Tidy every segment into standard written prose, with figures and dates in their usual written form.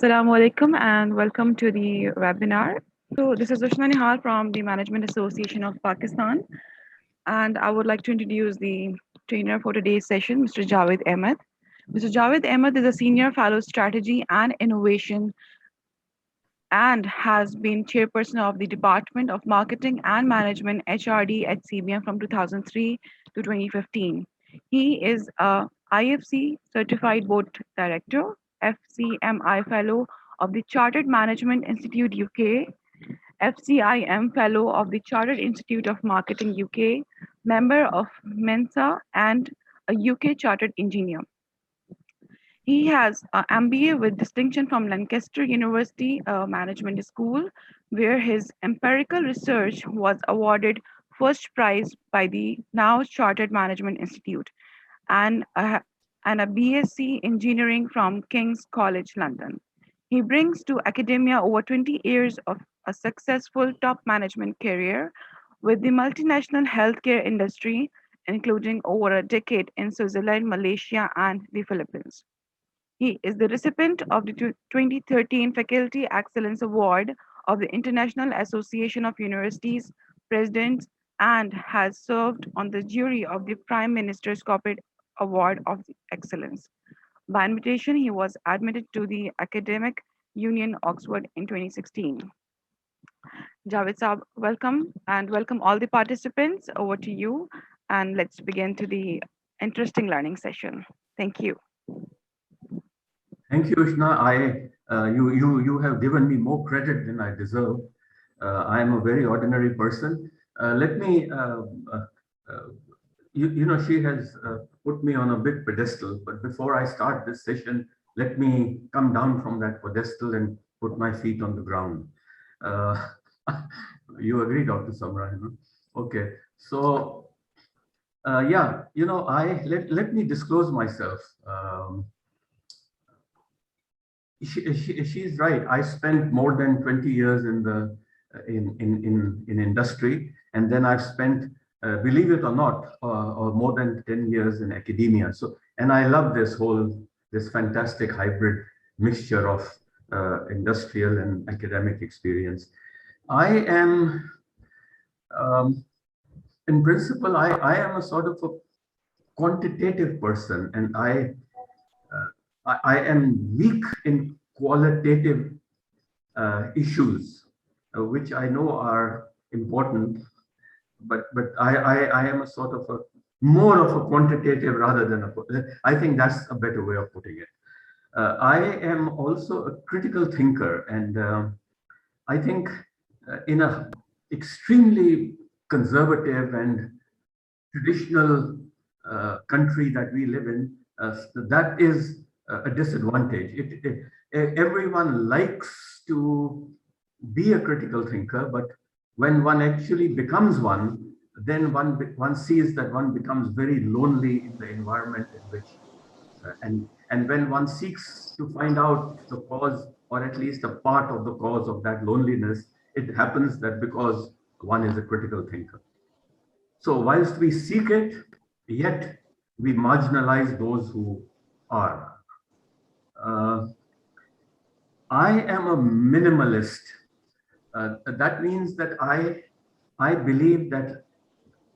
Assalamu alaikum and welcome to the webinar. So this is Ushna Nihal from the Management Association of Pakistan, and I would like to introduce the trainer for today's session, Mr. Javed Ahmed. Mr. Javed Ahmed is a senior fellow strategy and innovation and has been chairperson of the Department of Marketing and Management HRD at CBM from 2003 to 2015. He is a IFC certified board director, FCMI fellow of the Chartered Management Institute UK, FCIM fellow of the Chartered Institute of Marketing UK, member of Mensa and a UK chartered engineer. He has an MBA with distinction from Lancaster University Management School, where his empirical research was awarded first prize by the now Chartered Management Institute, and a BSc Engineering from King's College London. He brings to academia over 20 years of a successful top management career with the multinational healthcare industry, including over a decade in Switzerland, Malaysia, and the Philippines. He is the recipient of the 2013 Faculty Excellence Award of the International Association of Universities Presidents and has served on the jury of the Prime Minister's Corporate Award of Excellence. By invitation, he was admitted to the Academic Union Oxford in 2016. Javed Saab, welcome and welcome all the participants. Over to you, and let's begin to the interesting learning session. Thank you. Thank you, Ushna. You have given me more credit than I deserve. I am a very ordinary person. Let me, she has put me on a big pedestal, but before I start this session, let me come down from that pedestal and put my feet on the ground. You agree, Dr. Samra? Okay. So, yeah, let me disclose myself. She's right. I spent more than 20 years in the in industry, and then I've spent, believe it or not, or more than 10 years in academia. So, and I love this fantastic hybrid mixture of industrial and academic experience. I am, in principle, I am a sort of a quantitative person, and I am weak in qualitative issues, which I know are important, but I am a sort of a more of a quantitative rather than a. I think that's a better way of putting it. I am also a critical thinker, and I think in a extremely conservative and traditional country that we live in, that is a disadvantage. Everyone likes to be a critical thinker, but when one actually becomes one, then one sees that one becomes very lonely in the environment in which, and when one seeks to find out the cause, or at least a part of the cause of that loneliness, it happens that because one is a critical thinker. So whilst we seek it, yet we marginalize those who are. I am a minimalist. That means that I believe that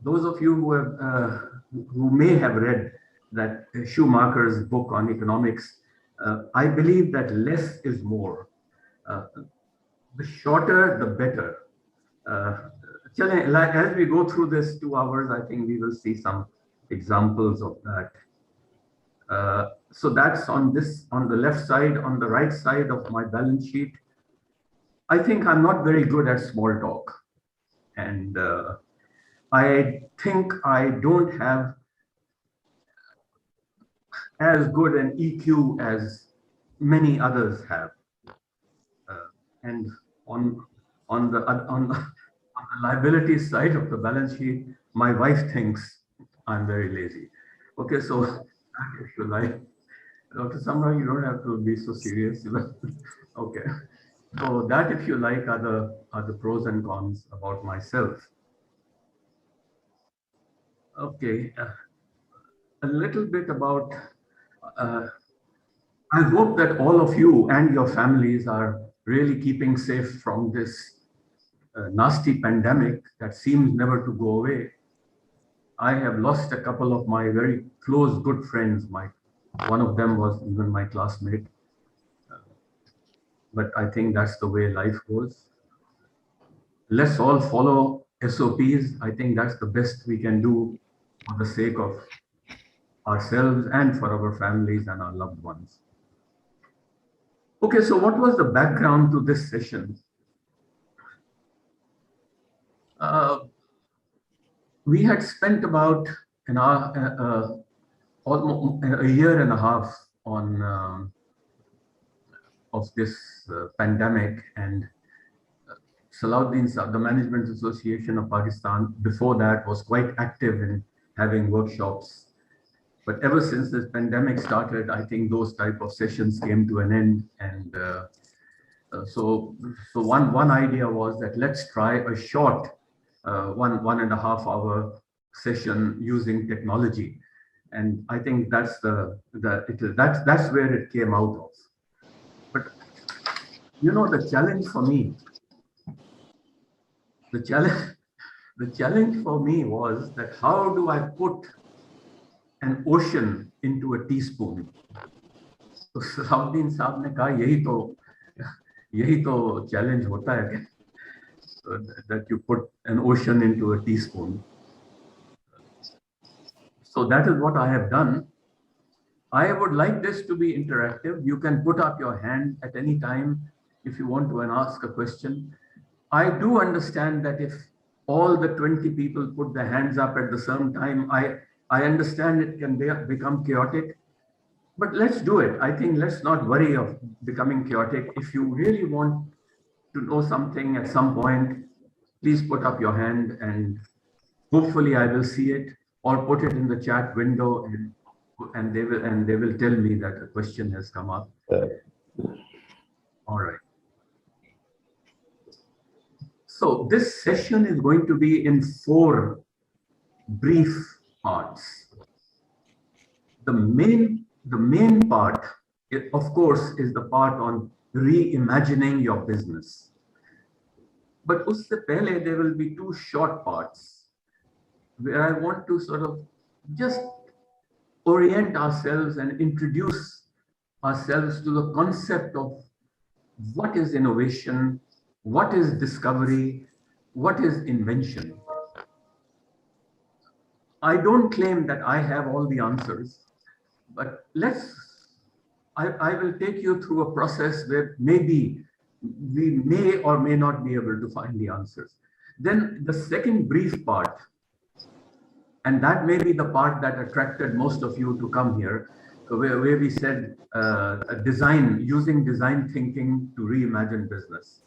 those of you who may have read that Schumacher's book on economics, I believe that less is more. The shorter, the better. As we go through this 2 hours, I think we will see some examples of that. So that's on the left side. On the right side of my balance sheet, I think I'm not very good at small talk. And I think I don't have as good an EQ as many others have. And on the liability side of the balance sheet, my wife thinks I'm very lazy. Okay, so if you like, Dr. Samra, you don't have to be so serious. Okay, so that, if you like, are the pros and cons about myself. Okay, a little bit about. I hope that all of you and your families are really keeping safe from this nasty pandemic that seems never to go away. I have lost a couple of my very close, good friends. One of them was even my classmate. But I think that's the way life goes. Let's all follow SOPs. I think that's the best we can do for the sake of ourselves and for our families and our loved ones. Okay, so what was the background to this session? We had spent about an hour, almost a year and a half on of this pandemic, and Salahuddin Saab, the Management Association of Pakistan, before that was quite active in having workshops. But ever since this pandemic started, I think those type of sessions came to an end. And so one idea was that let's try a short 1.5 hour session using technology. And I think that's that's where it came out of. But you know, the challenge for me, the challenge for me was that how do I put an ocean into a teaspoon? So Salahuddin Saab ne kaha यही तो challenge होता है that you put an ocean into a teaspoon. So that is what I have done. I would like this to be interactive. You can put up your hand at any time if you want to and ask a question. I do understand that if all the 20 people put their hands up at the same time, I understand it can become chaotic, but let's do it. I think let's not worry of becoming chaotic. If you really want to know something at some point, please put up your hand and hopefully I will see it, or put it in the chat window and they will tell me that a question has come up. All right. So this session is going to be in 4 brief parts. The main part, of course, is the part on reimagining your business. But usse pehle, there will be 2 short parts where I want to sort of just orient ourselves and introduce ourselves to the concept of what is innovation, what is discovery, what is invention. I don't claim that I have all the answers, but I will take you through a process where maybe we may or may not be able to find the answers. Then the second brief part, and that may be the part that attracted most of you to come here, where we said using design thinking to reimagine business.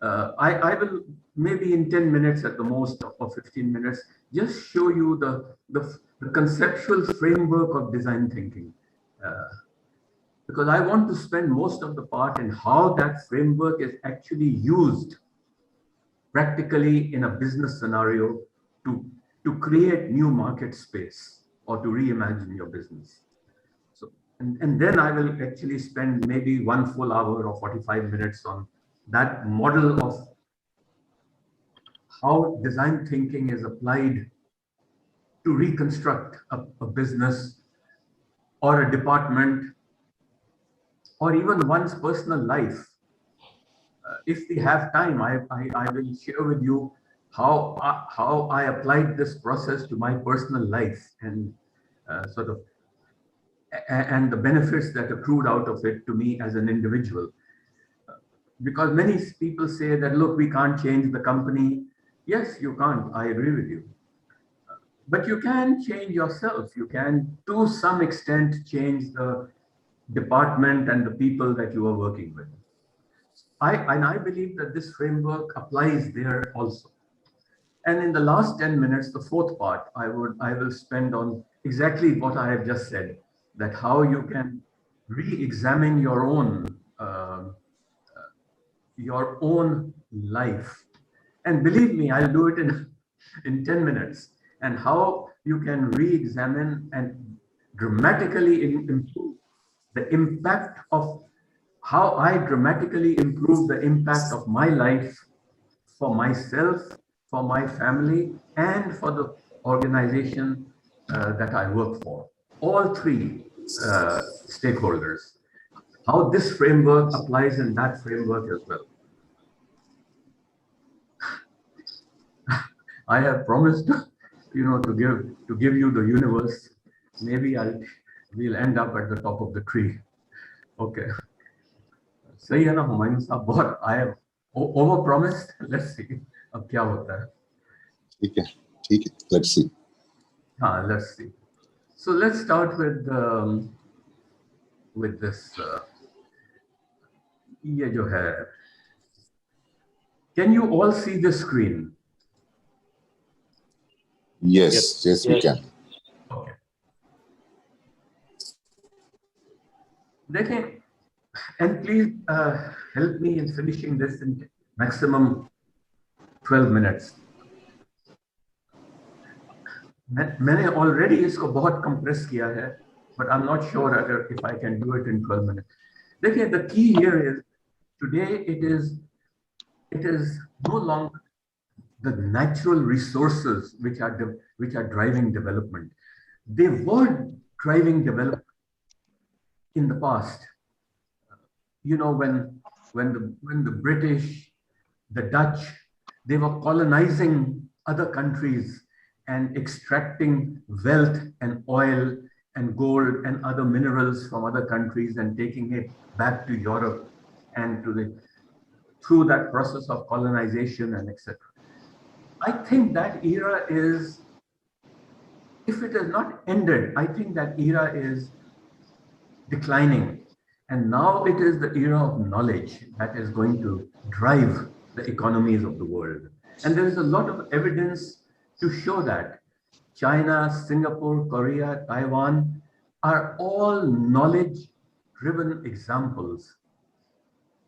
I will maybe in 10 minutes at the most, or 15 minutes, just show you the conceptual framework of design thinking. Because I want to spend most of the part in how that framework is actually used practically in a business scenario to create new market space or to reimagine your business. So, and then I will actually spend maybe 1 full hour or 45 minutes on that model of how design thinking is applied to reconstruct a business or a department or even one's personal life. If we have time, I will share with you how I applied this process to my personal life and and the benefits that accrued out of it to me as an individual. Because many people say that, look, we can't change the company. Yes, you can't. I agree with you. But you can change yourself. You can, to some extent, change the department and the people that you are working with. I believe that this framework applies there also. And in the last 10 minutes, the 4th part, I will spend on exactly what I have just said, that how you can re-examine your own life. And believe me, I'll do it in 10 minutes. And how you can re-examine and dramatically improve the impact of how I dramatically improve the impact of my life for myself, for my family, and for the organization that I work for. All three stakeholders. How this framework applies in that framework as well. I have promised, to give you the universe. Maybe we'll end up at the top of the tree. Okay. सही है ना हुमायूं साहब, बहुत I have over promised. Let's see अब क्या होता है. ठीक है, let's see. Let's see. So let's start with this. ये जो है. Can you all see the screen? Yes, we can. Okay. देखें, and please help me in finishing this in maximum 12 minutes. मैंने already इसको बहुत compress किया है, but I'm not sure if I can do it in 12 minutes. देखिए, the key here is today it is no longer the natural resources which are driving development. They were driving development in the past. You know, when the British, the Dutch, they were colonizing other countries and extracting wealth and oil and gold and other minerals from other countries and taking it back to Europe and through that process of colonization and etc. I think that era is, if it has not ended, I think that era is declining. And now it is the era of knowledge that is going to drive the economies of the world. And there is a lot of evidence to show that China, Singapore, Korea, Taiwan are all knowledge-driven examples.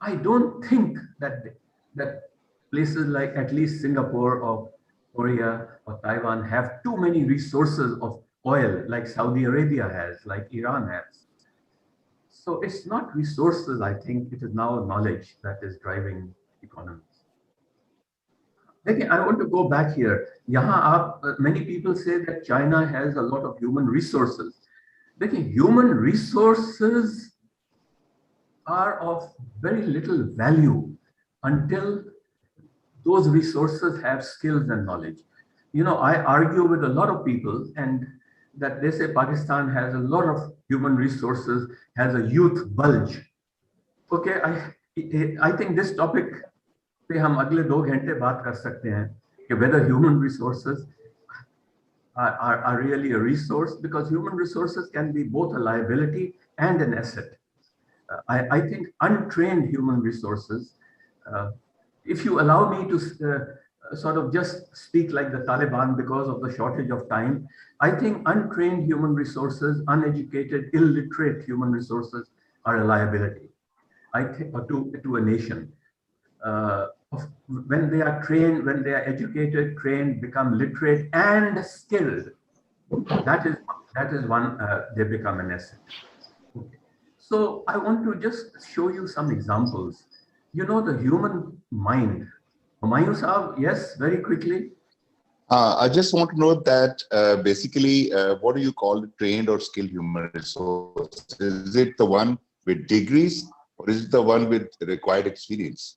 I don't think that places like at least Singapore or Korea or Taiwan have too many resources of oil like Saudi Arabia has, like Iran has. So it's not resources, I think it is now knowledge that is driving economies. Again, I want to go back here. Many people say that China has a lot of human resources. Again, human resources are of very little value until those resources have skills and knowledge. You know, I argue with a lot of people and that they say Pakistan has a lot of human resources, has a youth bulge. Okay, I think this topic पे हम अगले 2 घंटे बात कर सकते हैं कि whether human resources are really a resource, because human resources can be both a liability and an asset. I think untrained human resources, if you allow me to sort of just speak like the Taliban because of the shortage of time, I think untrained human resources, uneducated, illiterate human resources are a liability, I think, to a nation. When they are trained, when they are educated, trained, become literate and skilled, that is one, they become an asset. Okay. So I want to just show you some examples. You know, the human mind. Humayun Sahab, yes, very quickly. I just want to know that basically, what do you call trained or skilled human resource? Is it the one with degrees or is it the one with required experience?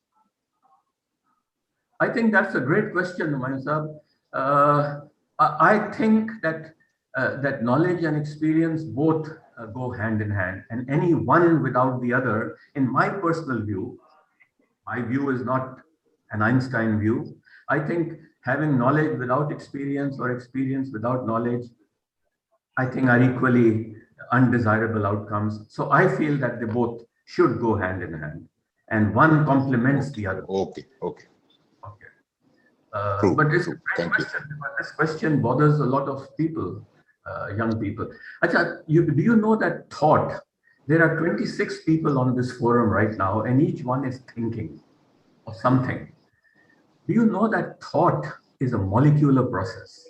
I think that's a great question, Humayun Sahab. I think that that knowledge and experience both go hand in hand, and any one without the other, in my personal view, my view is not an Einstein view. I think having knowledge without experience or experience without knowledge, I think are equally undesirable outcomes. So I feel that they both should go hand in hand, and one complements the other. Okay. But it's a great question, because this question bothers a lot of people, young people. Achha, do you know that thought, there are 26 people on this forum right now, and each one is thinking of something. Do you know that thought is a molecular process?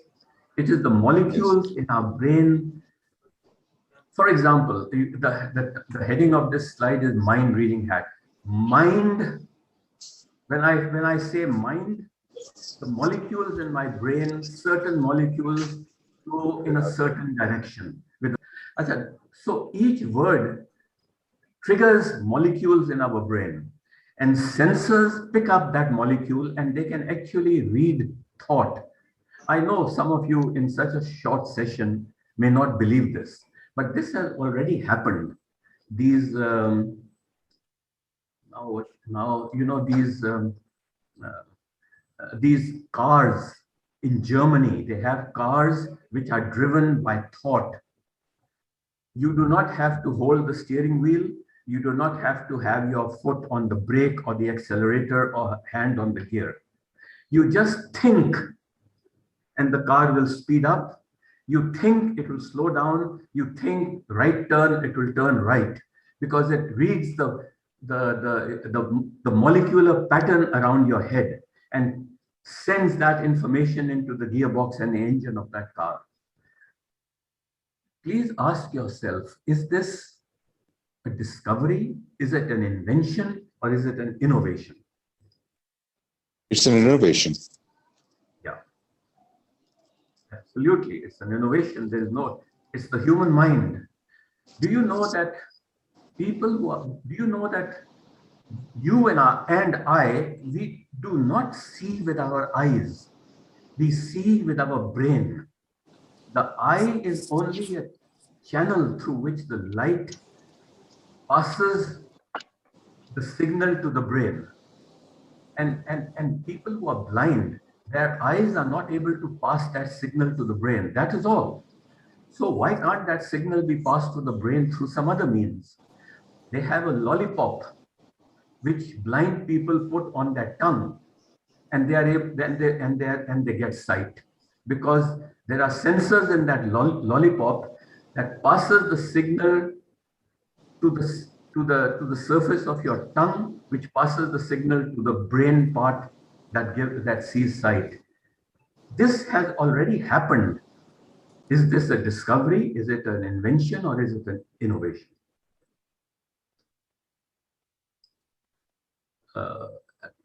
It is the molecules in our brain For example, the heading of this slide is mind reading hack. Mind, when I say mind, the molecules in my brain, certain molecules go in a certain direction. So each word triggers molecules in our brain, and sensors pick up that molecule and they can actually read thought. I know some of you in such a short session may not believe this, but this has already happened. These now you know these cars in Germany, they have cars which are driven by thought. You do not have to hold the steering wheel. You do not have to have your foot on the brake or the accelerator or hand on the gear. You just think and the car will speed up. You think it will slow down. You think right turn, it will turn right, because it reads the molecular pattern around your head and sends that information into the gearbox and the engine of that car. Please ask yourself, is this a discovery? Is it an invention, or is it an innovation? It's an innovation. Yeah, absolutely. It's an innovation. There is no, it's the human mind. Do you know that do you know that you and I, we do not see with our eyes. We see with our brain. The eye is only a channel through which the light passes the signal to the brain. And people who are blind, their eyes are not able to pass that signal to the brain. That is all. So why can't that signal be passed to the brain through some other means? They have a lollipop which blind people put on their tongue, and they are able, and they get sight, because there are sensors in that lollipop that passes the signal to the surface of your tongue, which passes the signal to the brain part that sees sight. This has already happened. Is this a discovery? Is it an invention, or is it an innovation?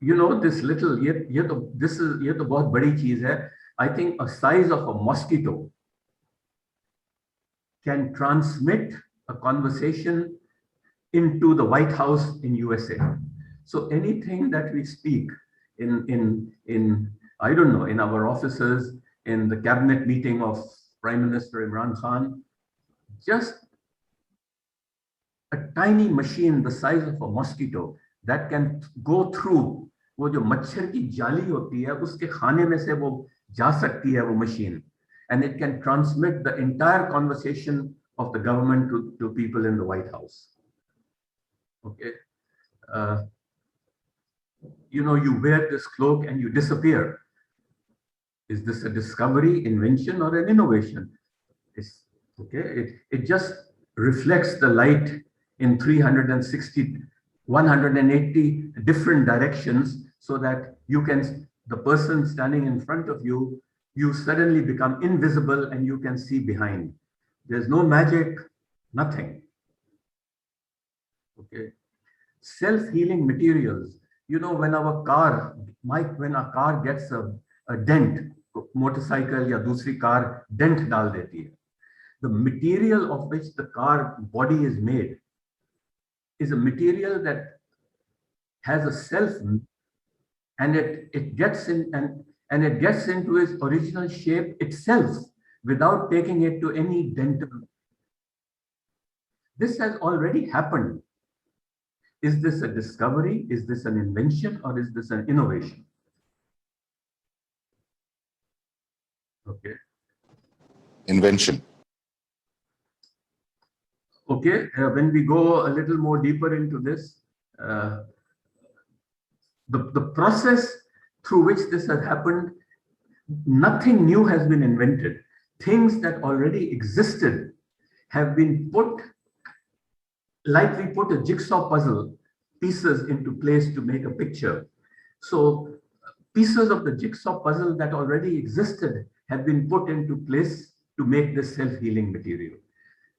You know, this little, this is ये तो बहुत बड़ी चीज है. I think a size of a mosquito can transmit a conversation into the White House in USA. So anything that we speak in I don't know, in our offices, in the cabinet meeting of Prime Minister Imran Khan, just a tiny machine the size of a mosquito that can go through, वो जो मच्छर की जाली होती है उसके खाने में से वो जा सकती है वो machine, and it can transmit the entire conversation of the government to people in the White House. Okay, you know, you wear this cloak and you disappear. Is this a discovery, invention, or an innovation? It's okay. It just reflects the light in 360, 180 different directions, so that you can, the person standing in front of you, you suddenly become invisible and you can see behind. There's no magic, nothing. Okay. Self-healing materials. You know, when our car, when a car gets a dent, motorcycle या दूसरी car dent डाल देती है, the material of which the car body is made is a material that has a self, and it gets in and it gets into its original shape itself without taking it to any dental. This has already happened. Is this a discovery? Is this an invention, or is this an innovation? Okay. Invention. Okay, when we go a little more deeper into this, the process through which this has happened, nothing new has been invented. Things that already existed have been put, like we put a jigsaw puzzle pieces into place to make a picture. So pieces of the jigsaw puzzle that already existed have been put into place to make this self-healing material.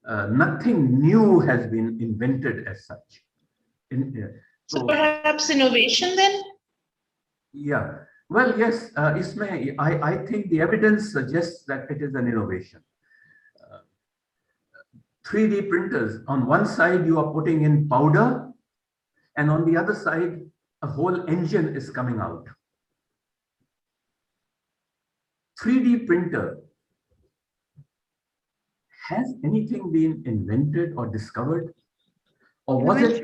Nothing new has been invented as such. So perhaps innovation then? Yeah. Well, yes, I think the evidence suggests that it is an innovation. 3D printers, on one side you are putting in powder, and on the other side a whole engine is coming out. 3D printer, has anything been invented or discovered? Or was it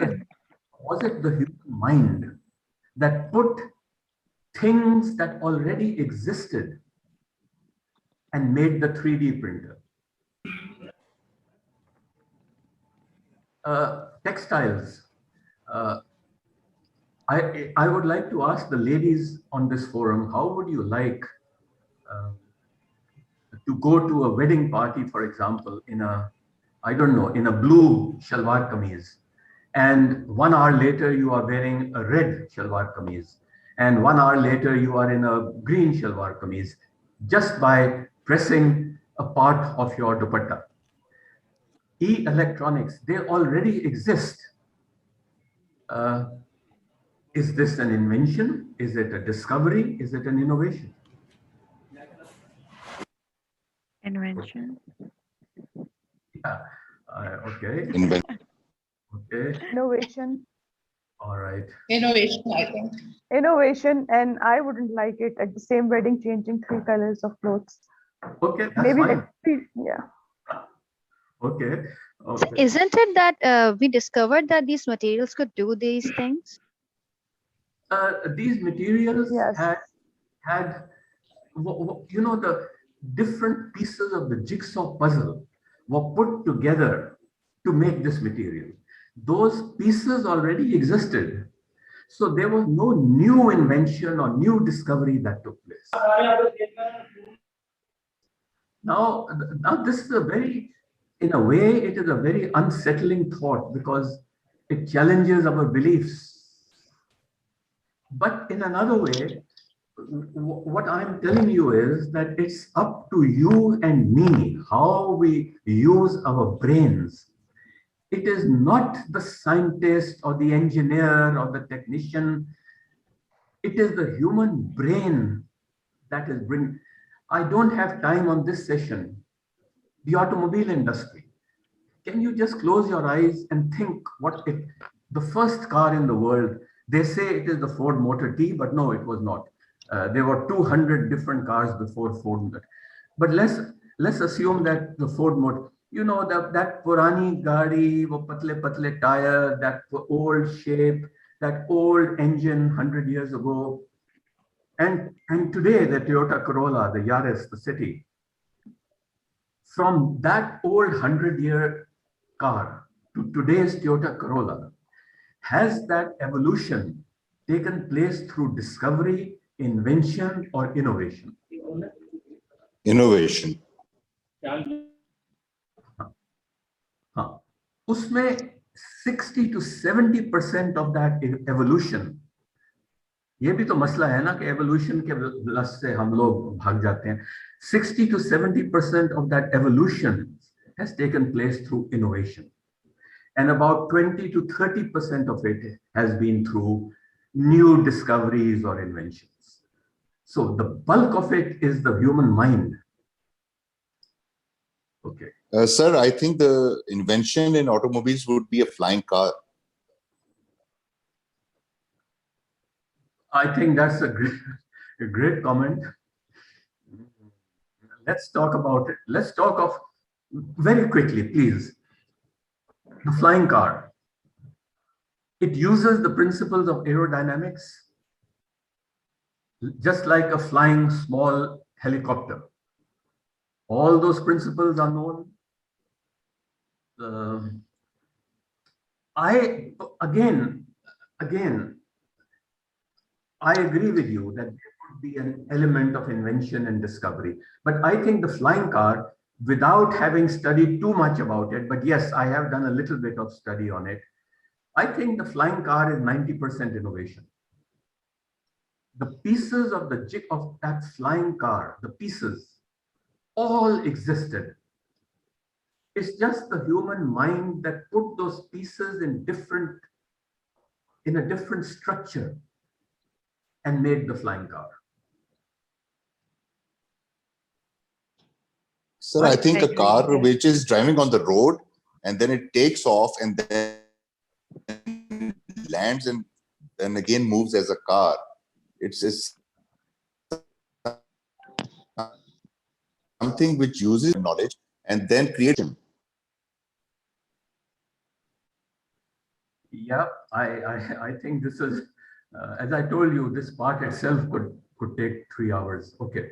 the human mind that put things that already existed and made the 3D printer? Textiles. I would like to ask the ladies on this forum, how would you like to go to a wedding party, for example, in a, I don't know, in a blue shalwar kameez, and 1 hour later you are wearing a red shalwar kameez, and 1 hour later you are in a green shalwar kameez, just by pressing a part of your dupatta. E-electronics, they already exist. Is this an invention? Is it a discovery? Is it an innovation? Invention. Yeah. Okay. Okay. Innovation. All right. Innovation, I think. Innovation, and I wouldn't like it at the same wedding changing 3 colors of clothes. Okay. That's Maybe fine. like 3, yeah. Okay. So Okay. isn't it that we discovered that these materials could do these things? These materials Yes. had, you know, the different pieces of the jigsaw puzzle were put together to make this material. Those pieces already existed. So there was no new invention or new discovery that took place. Now this is a very, in a way, it is a very unsettling thought because it challenges our beliefs. But in another way, what I'm telling you is that it's up to you and me how we use our brains. It is not the scientist or the engineer or the technician. It is the human brain that is bringing. I don't have time on this session. The automobile industry. Can you just close your eyes and think what it, the first car in the world, they say it is the Ford Motor T, but no, it was not. There were 200 different cars before Ford. But let's assume that the Ford Motor, you know, that Purani Gadi, wo patle patle tire, that old shape, that old engine 100 years ago. And today the Toyota Corolla, the Yaris, the city, from that old 100-year car to today's Toyota Corolla, has that evolution taken place through discovery, invention, or innovation? Innovation. हाँ, उसमें 60 to 70% of that evolution, ये भी तो मसला है ना कि evolution के लस से हम लोग भाग जाते हैं. 60 to 70% of that evolution has taken place through innovation, and about 20 to 30% of it has been through new discoveries or inventions. So the bulk of it is the human mind. Okay. Sir, I think the invention in automobiles would be a flying car. I think that's a great comment. Let's talk about it. Let's talk of very quickly, please. The flying car. It uses the principles of aerodynamics, just like a flying small helicopter. All those principles are known. Again, I agree with you that there could be an element of invention and discovery, but I think the flying car, without having studied too much about it, but yes, I have done a little bit of study on it, I think the flying car is 90% innovation. The pieces of the jig of that flying car, the pieces, all existed. It's just the human mind that put those pieces in a different structure and made the flying car. Sir, I think I a agree, car yes. which is driving on the road and then it takes off and then lands and then again moves as a car. It's something which uses knowledge and then creates him. Yeah, I think this is, as I told you, this part itself could take 3 hours. Okay.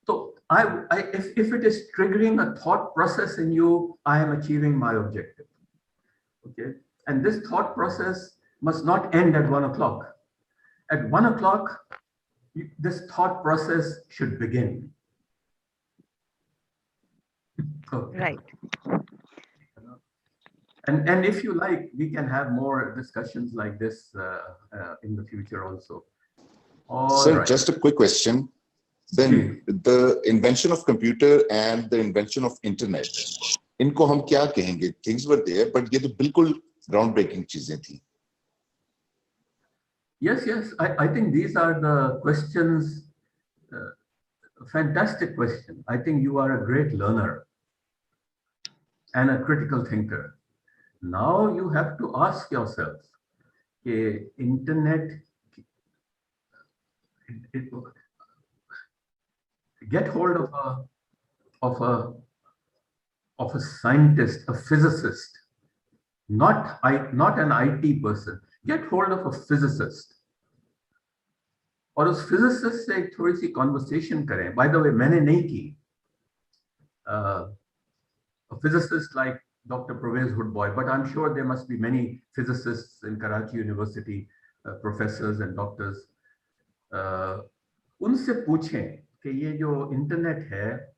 So if it is triggering a thought process in you, I am achieving my objective. Okay. And this thought process must not end at 1 o'clock. At 1 o'clock, this thought process should begin. Okay. Right. And if you like, we can have more discussions like this in the future also. All Sir, right. just a quick question. Then the invention of computer and the invention of internet, इनको हम क्या कहेंगे? Things were there, but ये तो बिल्कुल groundbreaking चीजें थी. Yes, yes. I think these are the questions. Fantastic question. I think you are a great learner and a critical thinker. Now you have to ask yourself, internet, get hold of a scientist, a physicist, not an IT person. Get hold of a physicist. और उस physicist से एक थोड़ी सी conversation करें. By the way, मैंने नहीं की. A physicist like Dr. Pervez Hoodboy, but I'm sure there must be many physicists in Karachi University, professors and doctors. उनसे पूछें कि ये जो इंटरनेट है,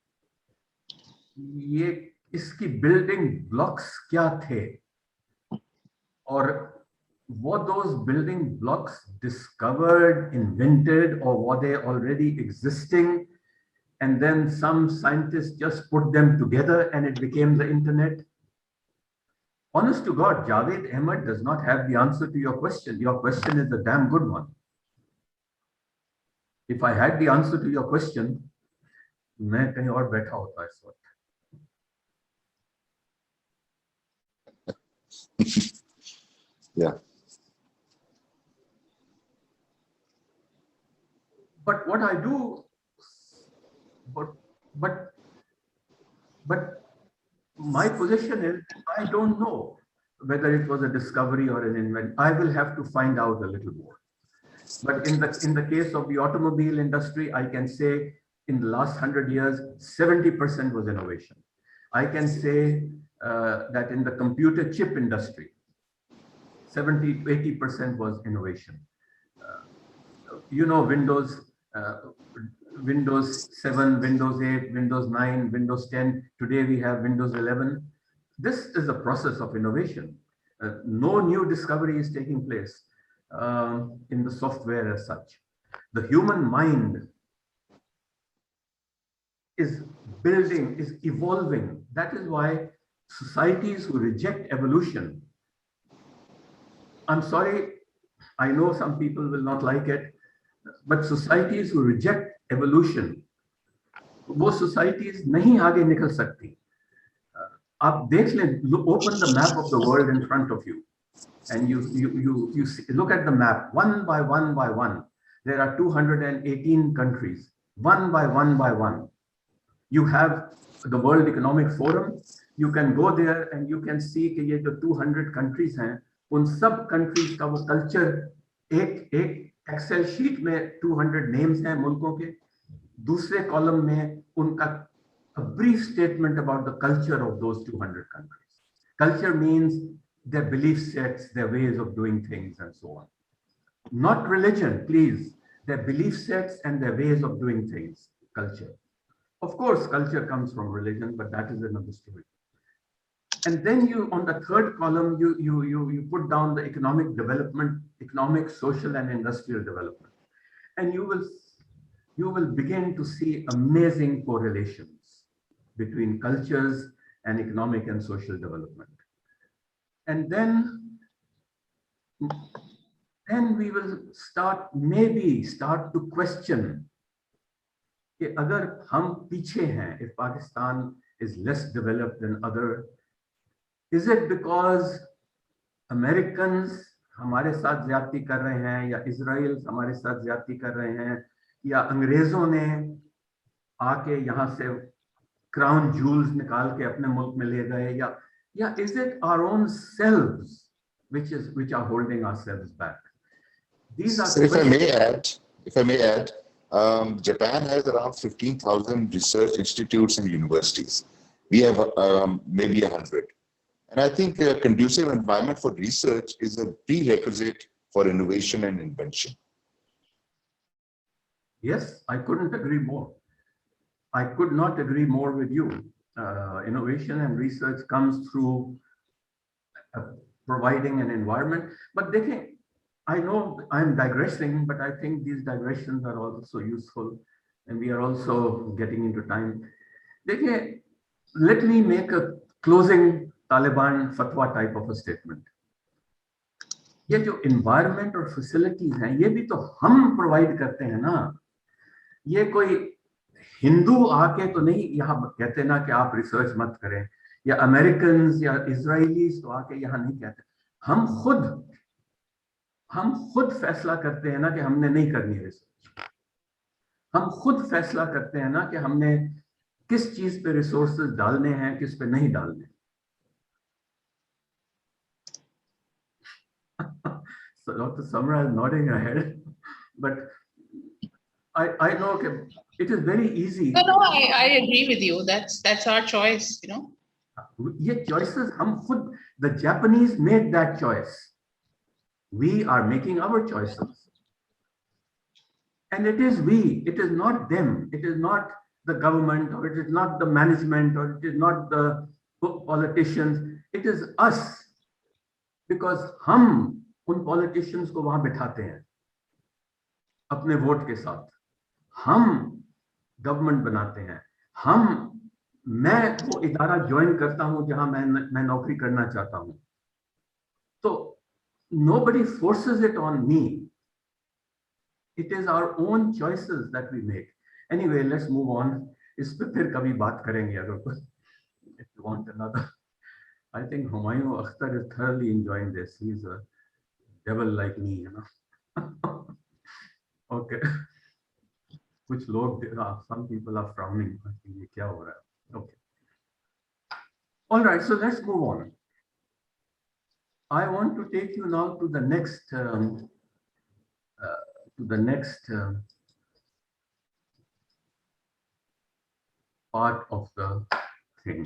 ये इसकी बिल्डिंग ब्लॉक्स क्या थे, और were those building blocks discovered, invented, or were they already existing? And then some scientists just put them together and it became the internet. Honest to God, Javed Ahmed does not have the answer to your question. Your question is a damn good one. If I had the answer to your question, मैं कहीं और बैठा होता इस वक्त. Yeah. But what I do, but my position is I don't know whether it was a discovery or an invention. I will have to find out a little more. But in the case of the automobile industry, I can say in the last 100 years, 70% was innovation. I can say that in the computer chip industry, 70–80% was innovation. You know, Windows 7, Windows 8, Windows 9, Windows 10. Today we have Windows 11. This is a process of innovation. No new discovery is taking place in the software as such. The human mind is building, is evolving. That is why societies who reject evolution, I'm sorry, I know some people will not like it, but societies who reject evolution, वो societies नहीं आगे निकल सकती. आप देख लें, open the map of the world in front of you, and you see, look at the map one by one by one. There are 218 countries, one by one. You have the World Economic Forum. You can go there and you can see कि ये जो 200 countries हैं, उन सब countries का वो culture एक Excel sheet में 200 names हैं मुल्कों के. दूसरे column में उनका a brief statement about the culture of those 200 countries. Culture means their belief sets, their ways of doing things, and so on. Not religion, please. Their belief sets and their ways of doing things. Culture. Of course, culture comes from religion, but that is another story. And then you, on the third column, you put down the economic development, economic, social, and industrial development, and you will begin to see amazing correlations between cultures and economic and social development. And then we will maybe start to question कि अगर हम पीछे हैं, if Pakistan is less developed than other, is it because Americans हमारे साथ ज्यादती कर रहे हैं, या इजराइल हमारे साथ ज्यादती कर रहे हैं, या अंग्रेजों ने आके यहाँ से क्राउन जूल्स निकाल के अपने मुल्क में ले गए, या is it our own selves which are holding ourselves back? These are So if I may add, Japan has around 15,000 research institutes and universities. We have maybe 100. And I think a conducive environment for research is a prerequisite for innovation and invention. Yes, I couldn't agree more. I could not agree more with you. Innovation and research comes through providing an environment. But I know I'm digressing, but I think these digressions are also useful, and we are also getting into time. Let me make a closing Taliban fatwa type of a statement. ये जो environment और facilities हैं, ये भी तो हम provide करते हैं ना. ये कोई हिंदू आके तो नहीं यहाँ कहते ना कि आप research मत करें, या Americans या Israelis तो आके यहाँ नहीं कहते. हम खुद फैसला करते हैं ना कि हमने नहीं करनी रिसर्च. हम खुद फैसला करते हैं ना कि हमने किस चीज पे रिसोर्सेज डालने हैं, किस पे नहीं डालने. So Dr. Samra is nodding her head, but I know it is very easy. No, I agree with you. That's our choice, you know. ये choices हम खुद, the Japanese made that choice. We are making our choices. And it is we, it is not them, it is not the government, or it is not the management, or it is not the politicians, it is us. Because हम उन politicians को वहां बिठाते हैं अपने vote के साथ. हम government बनाते हैं. मैं वो इदारा ज्वाइन करता हूं जहां मैं नौकरी करना चाहता हूं. तो nobody forces it on me. It is our own choices that we make. Anyway, let's move on. इस पे फिर कभी बात करेंगे अगर if you want another. I think Humayun Akhtar is thoroughly enjoying this. He's a devil like me, you know. Okay. कुछ लोग, some people are frowning. ये क्या हो रहा है? Okay. All right, so let's move on. I want to take you now to the next part of the thing.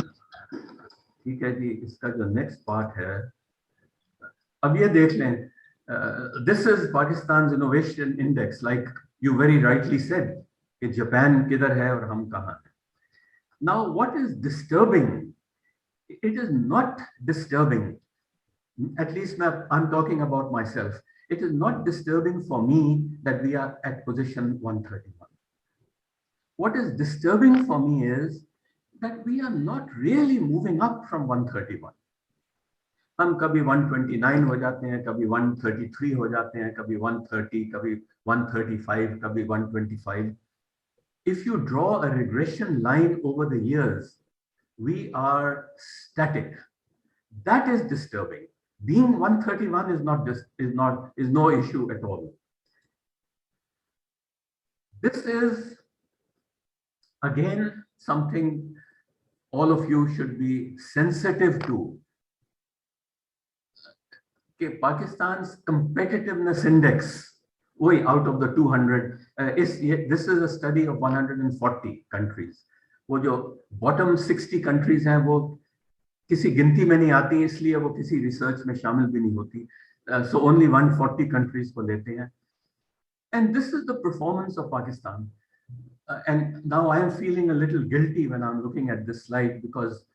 ठीक है जी, इसका जो next part है, अब ये देख लें. This is Pakistan's innovation index, like you very rightly said, कि Japan किधर है और हम कहाँ हैं. Now, what is disturbing? It is not disturbing. At least I'm talking about myself. It is not disturbing for me that we are at position 131. What is disturbing for me is that we are not really moving up from 131. हम कभी 129 हो जाते हैं, कभी 133 हो जाते हैं, कभी 130, कभी 135, कभी 125. If you draw a regression line over the years, we are static. That is disturbing. Being 131 is no issue at all. This is again something all of you should be sensitive to. Okay, Pakistan's competitiveness index, out of the 200, this is a study of 140 countries. वो जो bottom 60 countries हैं वो किसी गिनती में नहीं आती, इसलिए वो किसी रिसर्च में शामिल भी नहीं होती. So only 140 countries को लेते हैं. And this is the performance of Pakistan. And now I am feeling a little guilty when I'm looking at this slide because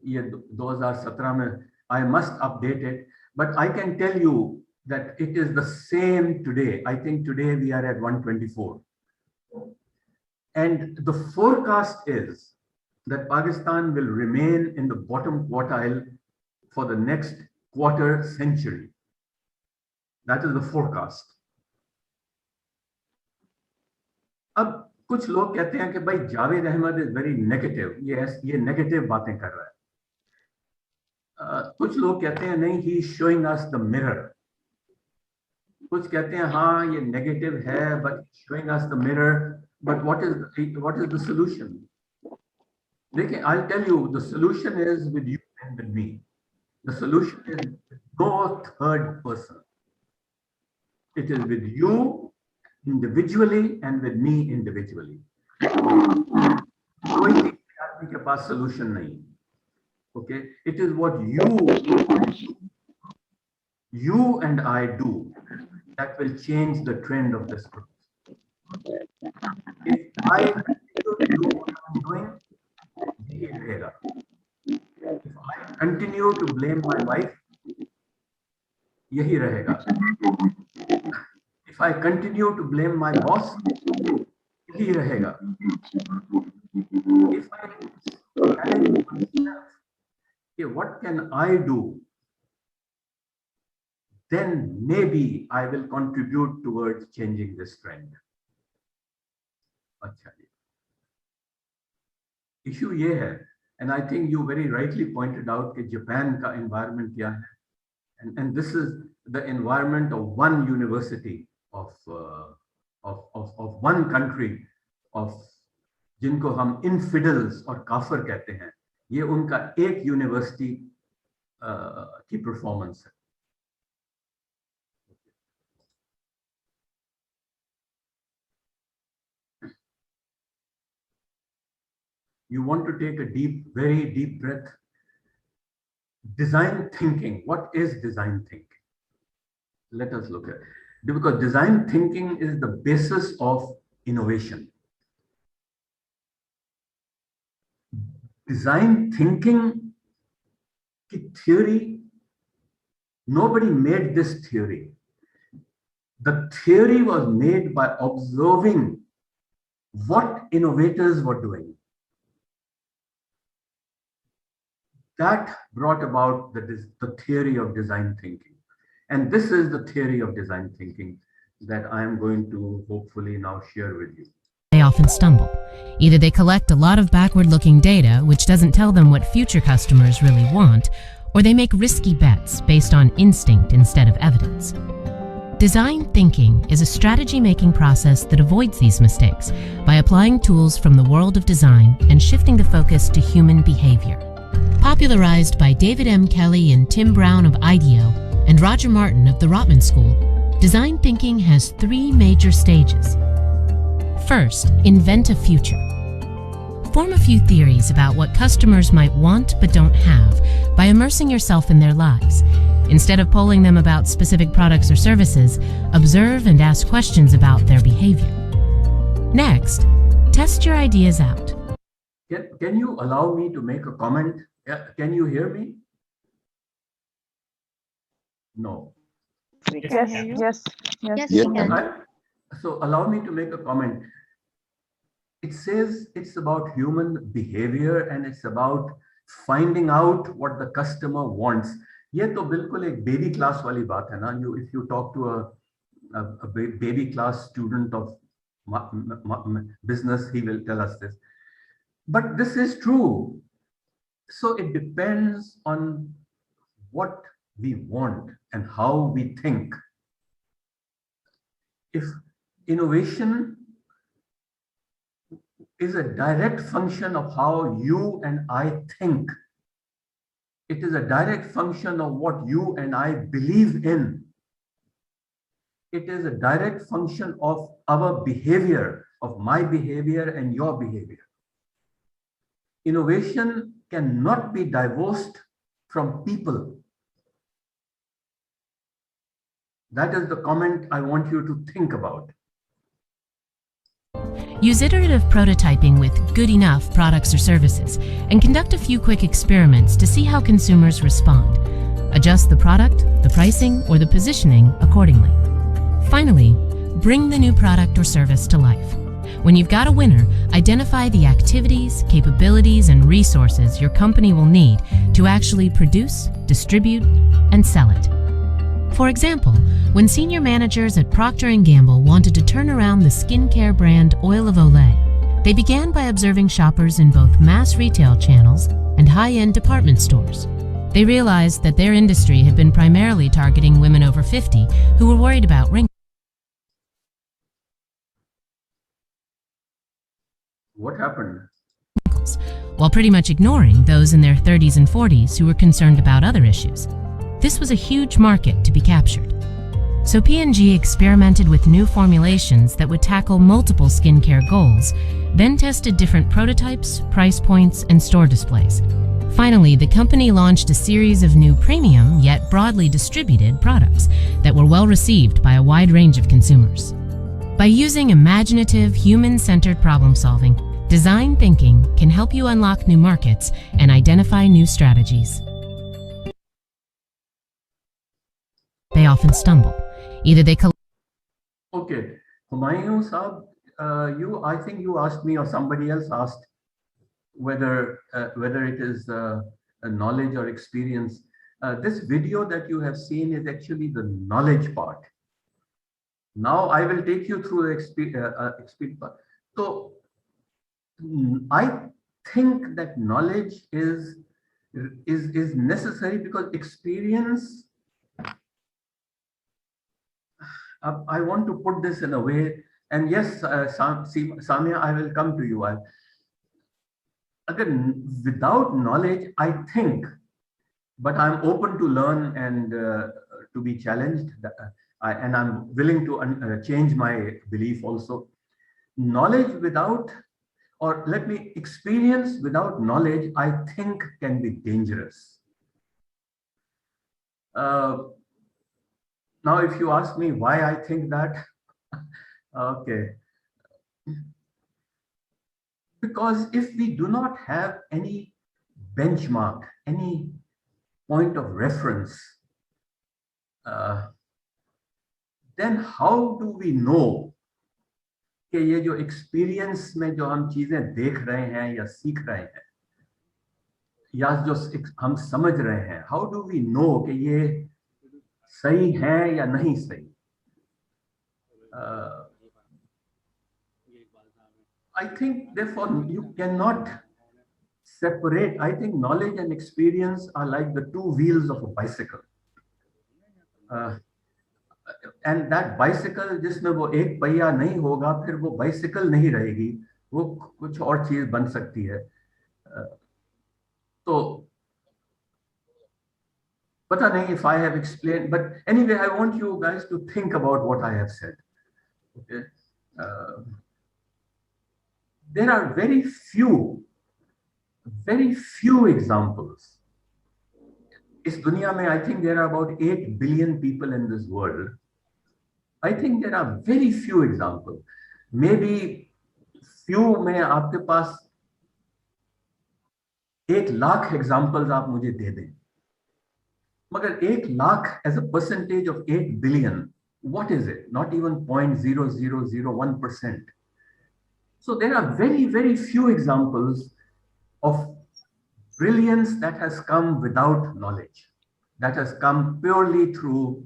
ये 2017 में I must update it. But I can tell you that it is the same today. I think today we are at 124. And the forecast is that Pakistan will remain in the bottom quartile for the next quarter century. That is the forecast. अब कुछ लोग कहते हैं कि भाई Javed Ahmed is very negative, ये negative बातें कर रहा है. कुछ लोग कहते हैं नहीं, he is showing us the mirror. कुछ कहते हैं हाँ ये नेगेटिव है but showing us the mirror. But what is the solution? देखिए, I tell you the solution is with you and with me. The solution is no third person. It is with you individually and with me individually. कोई एक आदमी के पास solution नहीं. Okay, it is what you and I do that will change the trend of this group. If I continue to do what I'm doing, यही रहेगा. If I continue to blame my wife, यही रहेगा. If I continue to blame my boss, यही रहेगा. If I challenge myself, okay, what can I do? Then maybe I will contribute towards changing this trend. अच्छा जी. Issue ये है, and I think you very rightly pointed out कि Japan का environment क्या है, and this is the environment of one university. Of one country, of जिनको हम infidels और काफर कहते हैं, ये उनका एक यूनिवर्सिटी की परफॉर्मेंस है. You want to take a very deep breath. Design thinking. What is design thinking? Let us look at it. Because design thinking is the basis of innovation. Design thinking ki theory, nobody made this theory. The theory was made by observing what innovators were doing. That brought about the theory of design thinking. And this is the theory of design thinking that I am going to hopefully now share with you. They often stumble. Either they collect a lot of backward-looking data, which doesn't tell them what future customers really want, or they make risky bets based on instinct instead of evidence. Design thinking is a strategy-making process that avoids these mistakes by applying tools from the world of design and shifting the focus to human behavior. Popularized by David M. Kelly and Tim Brown of IDEO, and Roger Martin of the Rotman School, design thinking has 3 major stages. First, invent a future. Form a few theories about what customers might want but don't have by immersing yourself in their lives. Instead of polling them about specific products or services, observe and ask questions about their behavior. Next, test your ideas out. Can you allow me to make a comment? Can you hear me? No. Yes. Yes, we can. So allow me to make a comment. It says it's about human behavior and it's about finding out what the customer wants. ये तो बिल्कुल एक baby class वाली बात है ना. If you talk to a baby class student of business, he will tell us this. But this is true. So it depends on what we want and how we think. If innovation is a direct function of how you and I think, it is a direct function of what you and I believe in. It is a direct function of our behavior, of my behavior and your behavior. Innovation cannot be divorced from people. That is the comment I want you to think about. Use iterative prototyping with good enough products or services and conduct a few quick experiments to see how consumers respond. Adjust the product, the pricing, or the positioning accordingly. Finally, bring the new product or service to life. When you've got a winner, identify the activities, capabilities, and resources your company will need to actually produce, distribute, and sell it. For example, when senior managers at Procter & Gamble wanted to turn around the skincare brand Oil of Olay, they began by observing shoppers in both mass retail channels and high-end department stores. They realized that their industry had been primarily targeting women over 50 who were worried about wrinkles. What happened? While pretty much ignoring those in their 30s and 40s who were concerned about other issues. This was a huge market to be captured. So P&G experimented with new formulations that would tackle multiple skincare goals, then tested different prototypes, price points, and store displays. Finally, the company launched a series of new premium yet broadly distributed products that were well received by a wide range of consumers. By using imaginative, human-centered problem solving, design thinking can help you unlock new markets and identify new strategies. They often stumble. Either they Okay, Humayun Saab, I think you asked me or somebody else asked whether it is a knowledge or experience. This video that you have seen is actually the knowledge part. Now I will take you through the experience part. So I think that knowledge is necessary because experience. I want to put this in a way, and yes, Samia, I will come to you. Again, without knowledge, I think, but I'm open to learn and to be challenged, and I'm willing to change my belief also. Knowledge without, or let me, experience without knowledge, I think can be dangerous. Now, if you ask me why I think that, okay. Because if we do not have any benchmark, any point of reference, then how do we know कि ये जो experience में जो हम चीजें देख रहे हैं या सीख रहे हैं या जो हम समझ रहे हैं, how do we know कि ये सही है या नहीं सही? I think therefore you cannot separate. I think knowledge and experience are like the two wheels of a bicycle. And that bicycle जिसमें वो एक पहिया नहीं होगा, फिर वो bicycle नहीं रहेगी, वो कुछ और चीज बन सकती है. तो पता नहीं if I have explained, but anyway, I want you guys to think about what I have said. Okay. There are very few examples. इस दुनिया में, I think there are about 8 billion people in this world. I think there are very few examples. Maybe few में आपके पास 1 lakh examples आप मुझे दे दें. मगर 1 lakh as a percentage of 8 billion, what is it? Not even 0.0001%. So there are very, very few examples of brilliance that has come without knowledge, that has come purely through,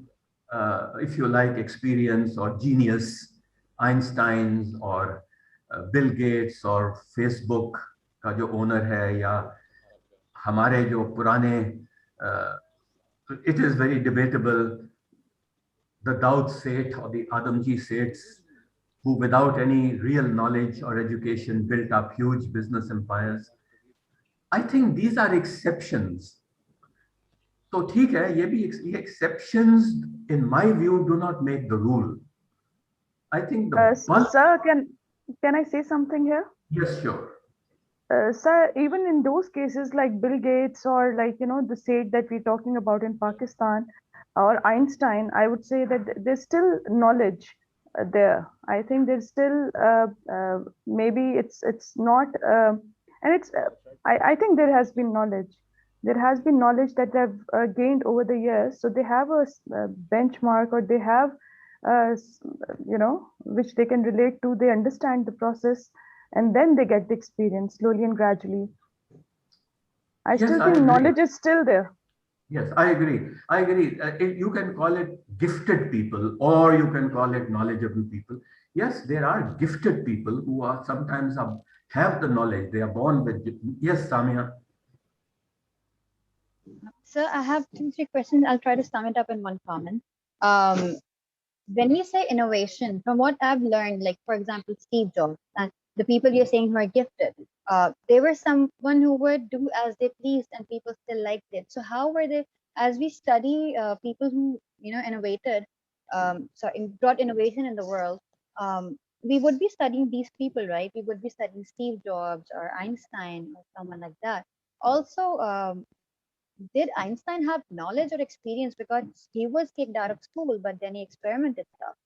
if you like, experience or genius, Einstein's or Bill Gates or Facebook का जो owner है या हमारे जो पुराने, it is very debatable, the Daud Seth or the Adamji Seths, who without any real knowledge or education built up huge business empires. I think these are exceptions. So ठीक है, ये भी exceptions in my view do not make the rule. I think the sir, can I say something here? Yes, sure. Sir, even in those cases like Bill Gates or like, the Seth that we're talking about in Pakistan or Einstein, I would say that there's still knowledge there. I think there's still maybe it's not and it's I think there has been knowledge. There has been knowledge that they've gained over the years. So they have a benchmark, or they have which they can relate to. They understand the process, and then they get the experience slowly and gradually. I Yes, still I think agree. knowledge is still there. Yes, I agree. I agree. You can call it gifted people, or you can call it knowledgeable people. Yes, there are gifted people who are sometimes have the knowledge. They are born with it. Yes, Samia. So I have two, three questions. I'll try to sum it up in one comment. When we say innovation, from what I've learned, like for example, Steve Jobs and the people you're saying who are gifted, they were someone who would do as they pleased and people still liked it. So how were they, as we study people who, innovated, brought innovation in the world, we would be studying these people, right? We would be studying Steve Jobs or Einstein or someone like that. Also, did Einstein have knowledge or experience, because he was kicked out of school, but then he experimented stuff.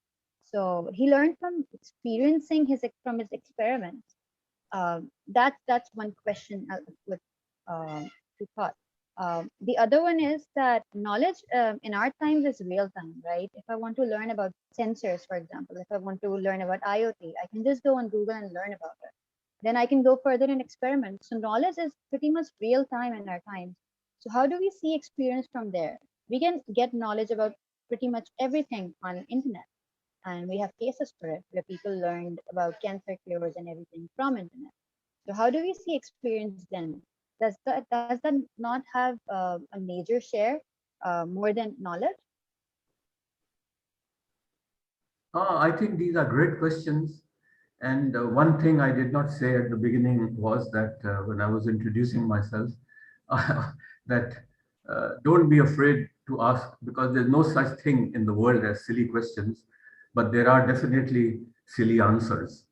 So he learned from experiencing from his experiments. That's one question with to thought. The other one is that knowledge in our times is real time, right? If I want to learn about sensors, for example, if I want to learn about IoT, I can just go on Google and learn about it. Then I can go further and experiment. So knowledge is pretty much real time in our times. So how do we see experience from there? We can get knowledge about pretty much everything on internet, and we have cases for it where people learned about cancer cures and everything from internet. So how do we see experience then? Does that not have a major share more than knowledge? I think these are great questions. And one thing I did not say at the beginning was that when I was introducing myself, that don't be afraid to ask, because there's no such thing in the world as silly questions, but there are definitely silly answers.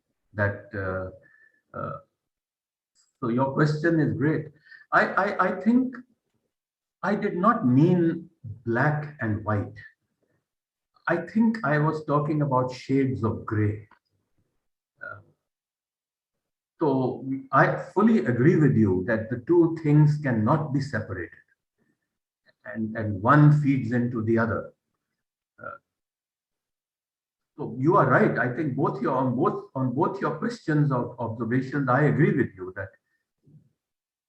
So your question is great. I think I did not mean black and white. I think I was talking about shades of gray. So I fully agree with you that the two things cannot be separated, and one feeds into the other. So you are right. I think on both your questions or observations, I agree with you that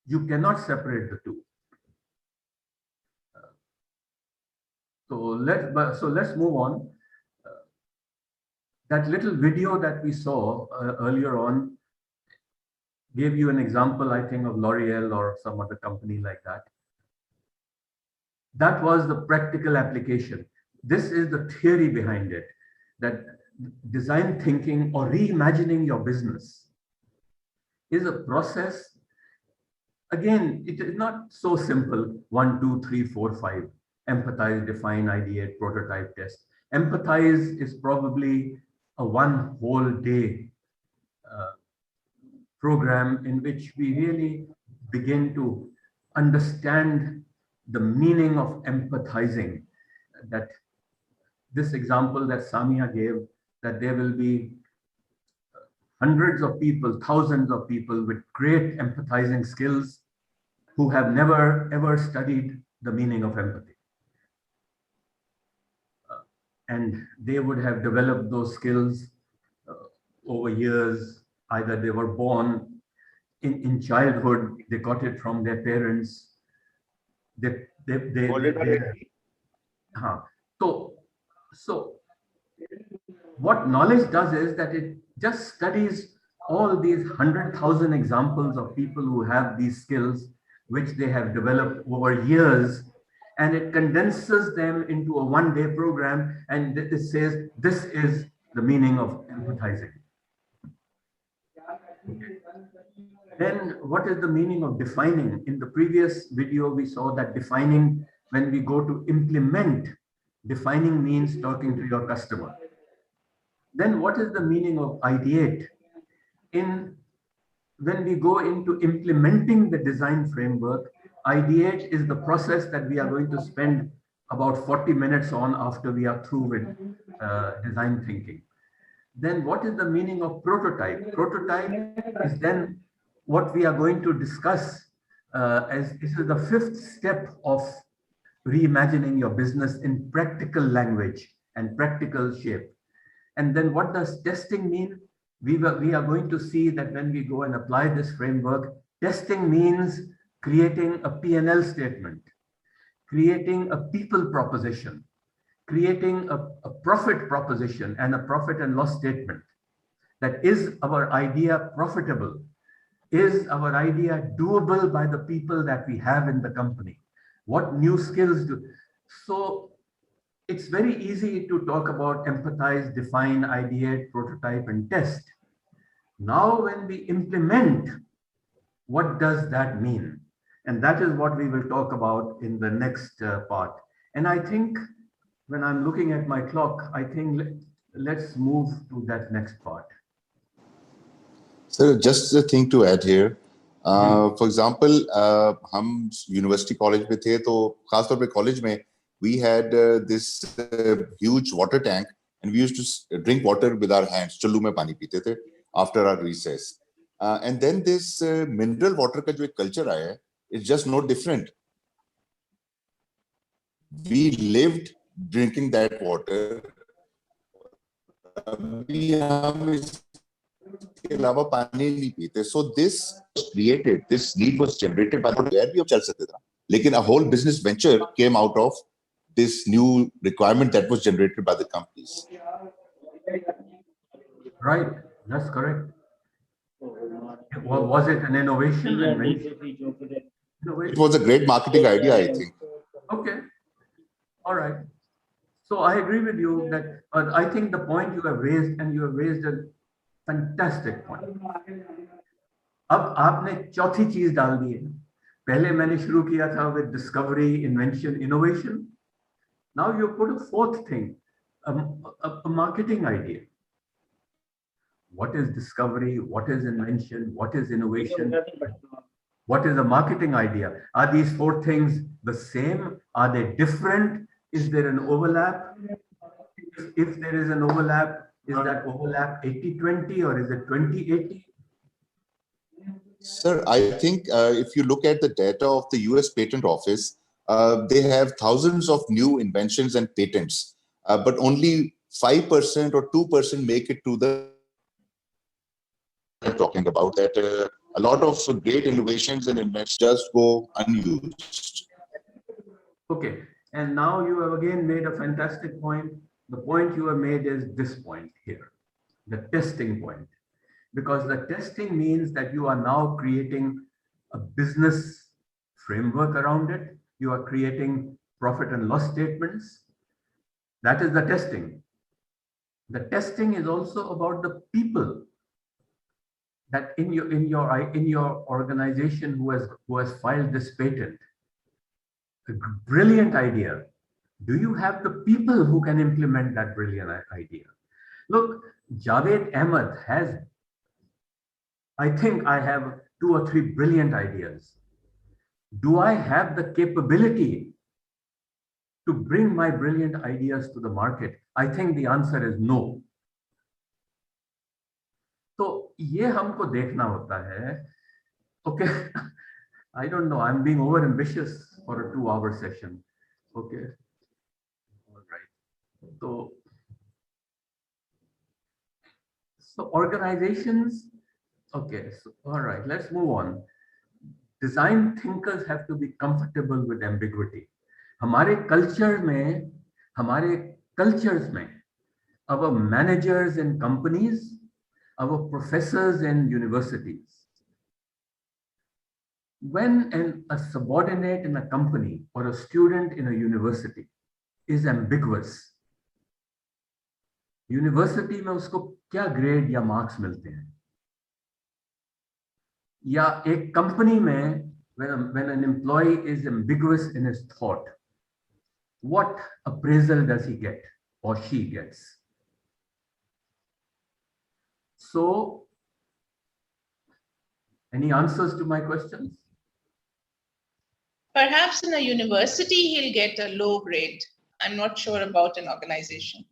you cannot separate the two. So let's move on. That little video that we saw earlier on gave you an example, I think, of L'Oreal or some other company like that. That was the practical application. This is the theory behind it, that design thinking or reimagining your business is a process. Again, it is not so simple. 1, 2, 3, 4, 5. Empathize, define, ideate, prototype, test. Empathize is probably a one whole day program in which we really begin to understand the meaning of empathizing. That this example that Samia gave, that there will be hundreds of people, thousands of people with great empathizing skills who have never ever studied the meaning of empathy. And they would have developed those skills over years. Either they were born in childhood, they got it from their parents. So what knowledge does is that it just studies all these 100,000 examples of people who have these skills, which they have developed over years, and it condenses them into a one-day program, and it says this is the meaning of empathizing. Then what is the meaning of defining? In the previous video, we saw that defining, when we go to implement, defining means talking to your customer. Then what is the meaning of ideate? When we go into implementing the design framework, ideate is the process that we are going to spend about 40 minutes on after we are through with design thinking. Then what is the meaning of prototype? Prototype is then what we are going to discuss as this is the fifth step of reimagining your business in practical language. and practical shape. And then what does testing mean? We are going to see that when we go and apply this framework, testing means creating a P&L statement, creating a people proposition, creating a profit proposition and a profit and loss statement. That is our idea profitable? Is our idea doable by the people that we have in the company? What new skills do? So it's very easy to talk about empathize, define, ideate, prototype, and test. Now, when we implement, what does that mean? And that is what we will talk about in the next part. And I think when I'm looking at my clock, I think let's move to that next part. So just a thing to add here. For example, हम university college में थे, तो खासतौर पे college में we had this huge water tank, and we used to drink water with our hands. चुल्लू में पानी पीते थे after our recess. And then this mineral water का जो एक culture आया है, it's just no different. We lived drinking that water. So this was created, this need was generated by where we chal sakte tha. Lekin a whole business venture came out of this new requirement that was generated by the companies. Right, that's correct. Was it an innovation? It was a great marketing idea, I think. Okay, all right. So I agree with you that I think the point you have raised, and you have raised a fantastic point. अब आपने चौथी चीज डाल दी है. पहले मैंने शुरू किया था with discovery, invention, innovation. Now you put a fourth thing, a marketing idea. What is discovery? What is invention? What is innovation? What is a marketing idea? Are these four things the same? Are they different? Is there an overlap? If there is an overlap, is that overlap 80-20 or is it 20-80? Sir, I think if you look at the data of the US Patent Office, they have thousands of new inventions and patents, but only 5% or 2% make it to the talking about that. A lot of great innovations and inventions just go unused. Okay, and now you have again made a fantastic point. The point you have made is this point here, the testing point. Because the testing means that you are now creating a business framework around it. You are creating profit and loss statements. That is the testing. The testing is also about the people that in your organization who has filed this patent. A brilliant idea. Do you have the people who can implement that brilliant idea? Look, Javed Ahmed has, I think I have 2 or 3 brilliant ideas. Do I have the capability to bring my brilliant ideas to the market? I think the answer is no. So ये हमको देखना होता है. Okay, I don't know. I'm being over ambitious for a 2-hour session. Okay, all right. So organizations. Okay, so all right, let's move on. Design thinkers have to be comfortable with ambiguity. हमारे cultures में, our managers in companies, our professors in universities, when a subordinate in a company or a student in a university is ambiguous, university में उसको क्या grade या marks मिलते हैं? या एक company में when an employee is ambiguous in his thought, what appraisal does he get or she gets? So, any answers to my questions? Perhaps in a university, he'll get a low grade. I'm not sure about an organization.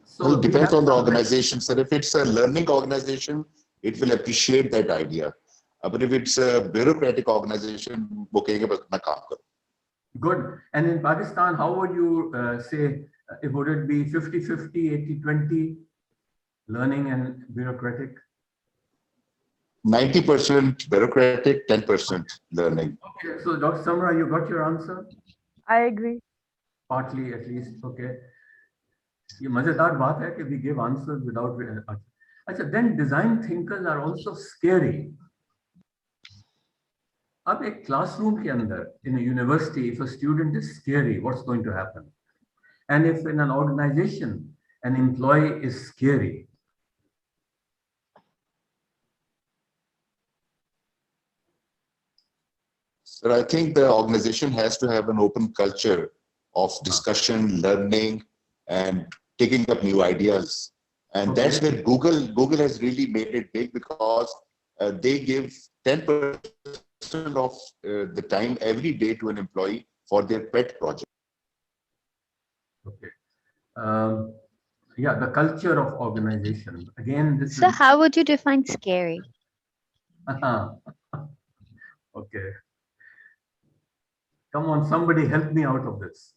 So well, it depends on the organization. So if it's a learning organization, it will appreciate that idea. But if it's a bureaucratic organization, वो कहेंगे बस अपना काम करो. Good. And in Pakistan, how would you say, would it be 50-50, 80-20, learning and bureaucratic? 90% bureaucratic, 10% learning. Okay, so Dr. Samra, you got your answer? I agree. Partly at least, okay. ये मजेदार बात है कि we give answers without. अच्छा, then design thinkers are also scary. अब एक classroom के अंदर, in a university, if a student is scary, what's going to happen? And if in an organization, an employee is scary, So I think the organization has to have an open culture of discussion, learning, and taking up new ideas. And that's where Google has really made it big, because they give 10% of the time every day to an employee for their pet project. okay. Yeah, the culture of organization. Again, this So is how would you define scary? okay. Come on, somebody help me out of this.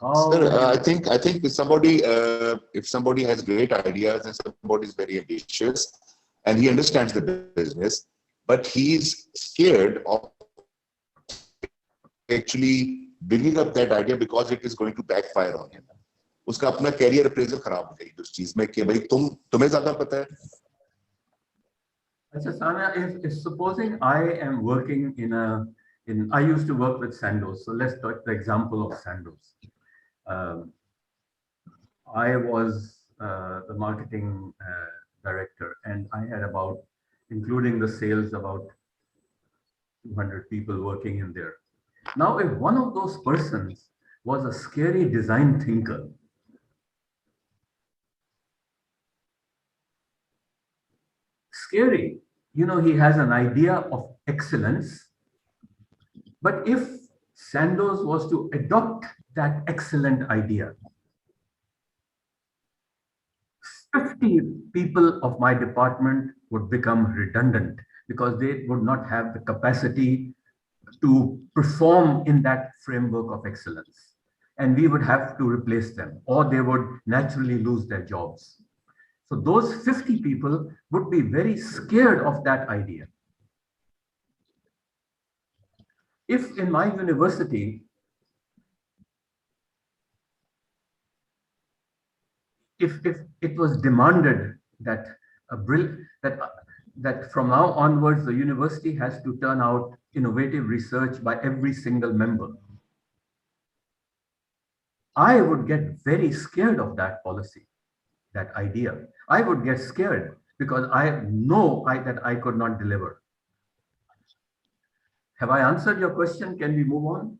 How? Sir, I think if somebody has great ideas and somebody is very ambitious and he understands the business, but he's scared of actually bringing up that idea because it is going to backfire on him. उसका अपना career appraisal खराब हो जाएगी उस चीज में कि भाई तुम्हें ज़्यादा पता है. Achha, Sania, if supposing I am working I used to work with Sandoz, so let's take the example of Sandoz. I was the marketing director, and I had about, including the sales, about 200 people working in there. Now, if one of those persons was a scary design thinker, scary, he has an idea of excellence, but if Sandoz was to adopt that excellent idea, 50 people of my department would become redundant because they would not have the capacity to perform in that framework of excellence. And we would have to replace them, or they would naturally lose their jobs. So those 50 people would be very scared of that idea. If in my university, if it was demanded that that from now onwards the university has to turn out innovative research by every single member, I would get very scared of that policy, that idea. I would get scared because I know that I could not deliver. Have I answered your question? Can we move on?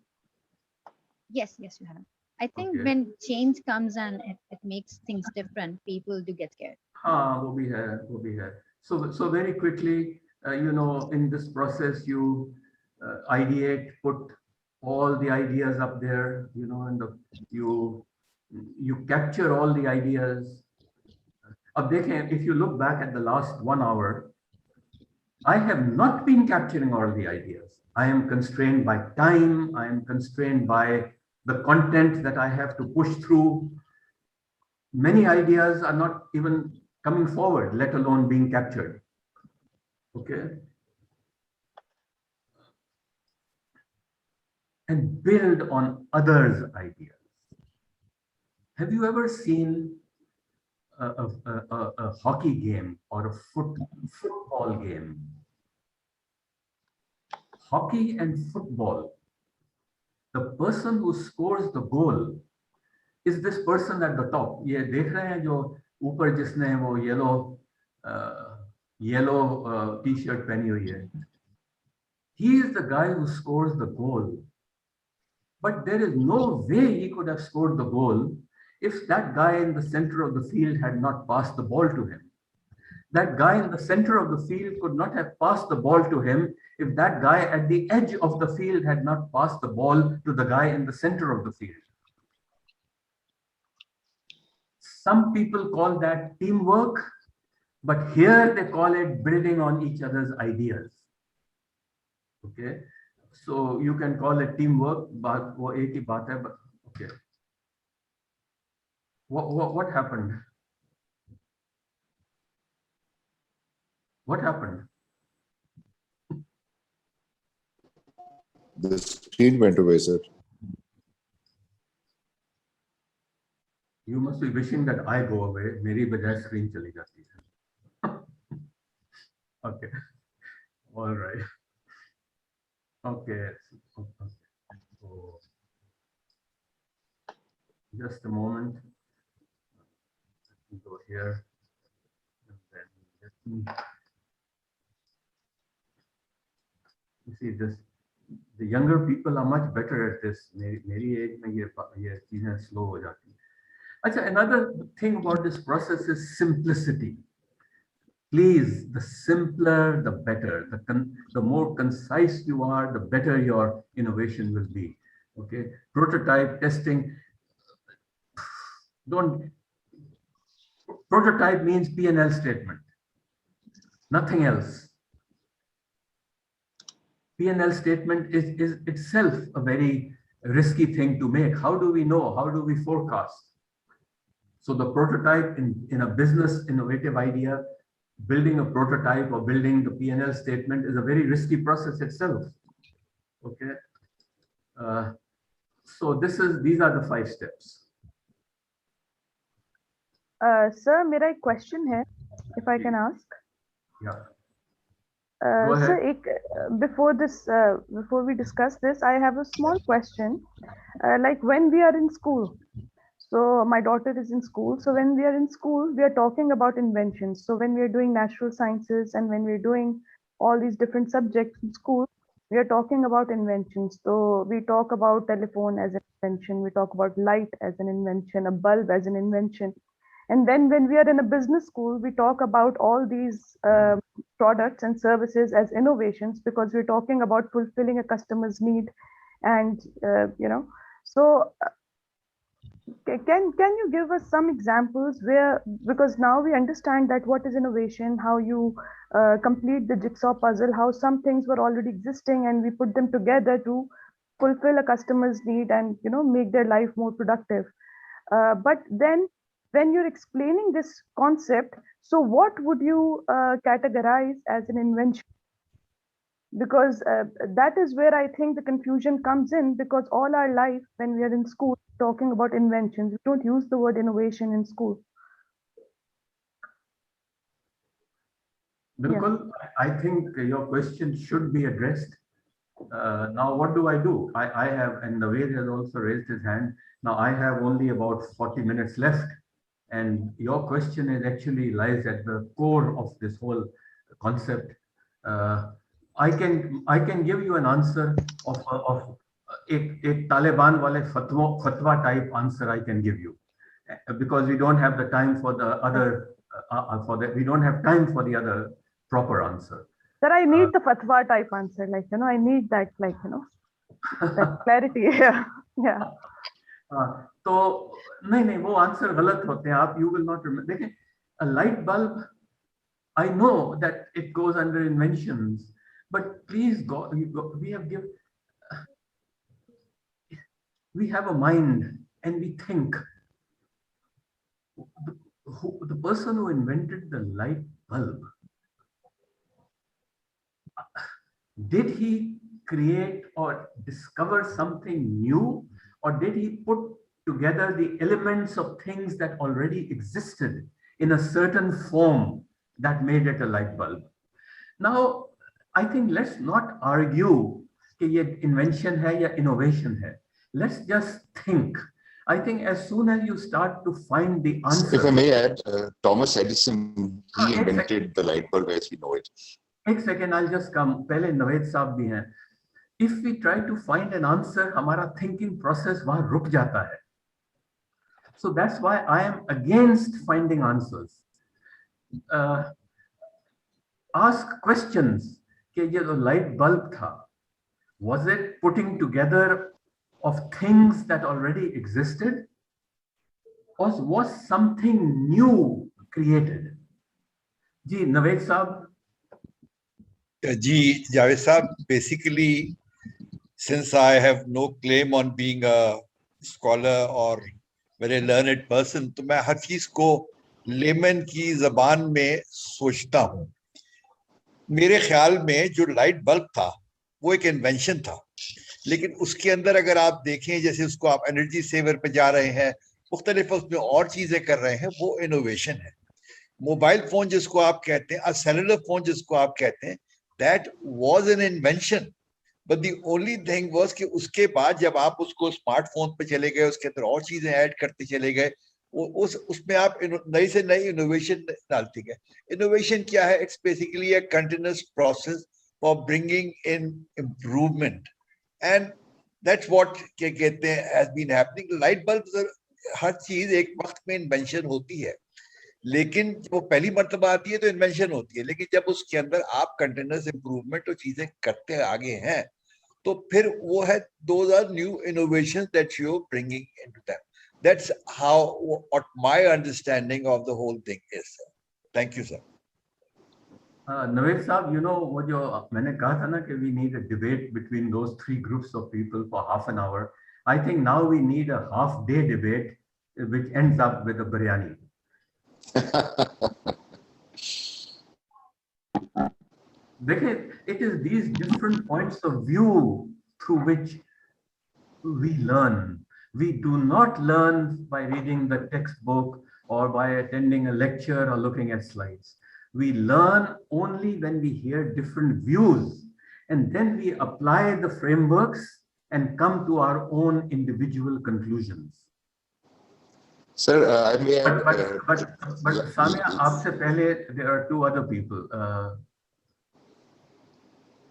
Yes, you have. I think Okay. when change comes and it makes things different, people do get scared. Wo bhi hai. So very quickly, in this process, you ideate, put all the ideas up there, and you capture all the ideas. If you look back at the last 1 hour, I have not been capturing all the ideas. I am constrained by time. I am constrained by the content that I have to push through. Many ideas are not even coming forward, let alone being captured. Okay. And build on others' ideas. Have you ever seen a hockey game or a football game? Hockey and football, the person who scores the goal is this person at the top. ये देख रहे हैं जो ऊपर जिसने वो yellow t-shirt पहनी हुई है. He is the guy who scores the goal. But there is no way he could have scored the goal if that guy in the center of the field had not passed the ball to him. That guy in the center of the field could not have passed the ball to him if that guy at the edge of the field had not passed the ball to the guy in the center of the field. Some people call that teamwork, but here they call it building on each other's ideas. Okay. So you can call it teamwork, but वो एक ही बात है, but okay. What happened? What happened? The screen went away, sir. You must be wishing that I go away. मेरी बजाय screen चली जाती है. Okay. All right. Okay. So, just a moment. Let me go here. And then let me. You see, the younger people are much better at this. मेरी age में ये चीजें slow हो जाती हैं. अच्छा, another thing about this process is simplicity. Please, the simpler, the better. The more concise you are, the better your innovation will be. Okay, prototype testing. Prototype means P&L statement, nothing else. P&L statement is itself a very risky thing to make. How do we know? How do we forecast? So the prototype in a business innovative idea, building a prototype or building the P&L statement is a very risky process itself. Okay. So these are the 5 steps. Sir, मेरा एक question है, if I can ask. Yeah. Go ahead. Sir, before we discuss this, I have a small question. Like when we are in school, so my daughter is in school. So when we are in school, we are talking about inventions. So when we are doing natural sciences and when we're doing all these different subjects in school, we are talking about inventions. So we talk about telephone as an invention. We talk about light as an invention, a bulb as an invention. And then when we are in a business school, we talk about all these products and services as innovations because we're talking about fulfilling a customer's need. And, so can you give us some examples where, because now we understand that what is innovation, how you complete the jigsaw puzzle, how some things were already existing and we put them together to fulfill a customer's need and, make their life more productive. But then when you're explaining this concept, so what would you categorize as an invention? Because that is where I think the confusion comes in, because all our life when we are in school talking about inventions, we don't use the word innovation in school. Bilkul, I think your question should be addressed. Now, what do? I have, and Naved has also raised his hand. Now, I have only about 40 minutes left. And your question is actually lies at the core of this whole concept. I can give you an answer of a Taliban wale fatwa type answer I can give you, because we don't have the time for the other we don't have time for the other proper answer. Sir, I need the fatwa type answer, I need that, that clarity here. Yeah. तो नहीं वो answer गलत होते हैं. आप you will not remember. देखें, a light bulb, I know that it goes under inventions, but please God, we have a mind and we think. The person who invented the light bulb, did he create or discover something new? Or did he put together the elements of things that already existed in a certain form that made it a light bulb? Now, I think let's not argue कि ये invention है या innovation है. Let's just think. I think as soon as you start to find the answer. If I may add, Thomas Edison, he invented the light bulb as we know it. एक second, I'll just come. पहले नवेद साहब भी हैं. If we try to find an answer, हमारा thinking process वहाँ रुक जाता है. So that's why I am against finding answers. Ask questions. कि ये जो light bulb था, was it putting together of things that already existed, or was something new created? जी नवेद साहब. जी जावेद साहब, basically since I have no claim on being a scholar or very learned person, तो मैं हर चीज को लेमन की जबान में सोचता हूँ. मेरे ख्याल में जो लाइट बल्ब था वो एक इन्वेंशन था, लेकिन उसके अंदर अगर आप देखें, जैसे उसको आप एनर्जी सेवर पे जा रहे हैं, मुख्तलिफ उसमें और चीजें कर रहे हैं, वो इनोवेशन है. मोबाइल फोन जिसको आप कहते हैं, सेलुलर फोन जिसको आप कहते हैं, that was an invention. But the only thing was कि उसके बाद जब आप उसको स्मार्टफोन पे चले गए, उसके अंदर और चीजें ऐड करते चले गए, उसमें आप नई से नई इनोवेशन डालते गए. इनोवेशन क्या है? It's basically a continuous process for bringing in improvement, and that's what क्या कहते हैं has been happening. Light bulb, हर चीज एक वक्त में इन्वेंशन होती है, लेकिन वो पहली मर्तबा आती है तो इन्वेंशन होती है, लेकिन जब उसके अंदर आप कंटिन्यूअस इम्प्रूवमेंट और चीजें करते आगे हैं, तो फिर वो है those are new innovations that you're bringing into them. That's how what my understanding of the whole thing is. Thank you, sir. Naveed Saab, you know वो जो मैंने कहा था ना कि we need a debate between those three groups of people for half an hour. I think now we need a half-day debate which ends up with a biryani. देखिए, it is these different points of view through which we learn. We do not learn by reading the textbook or by attending a lecture or looking at slides. We learn only when we hear different views, and then we apply the frameworks and come to our own individual conclusions. Sir, I may add, but Samia, आपसे पहले there are two other people.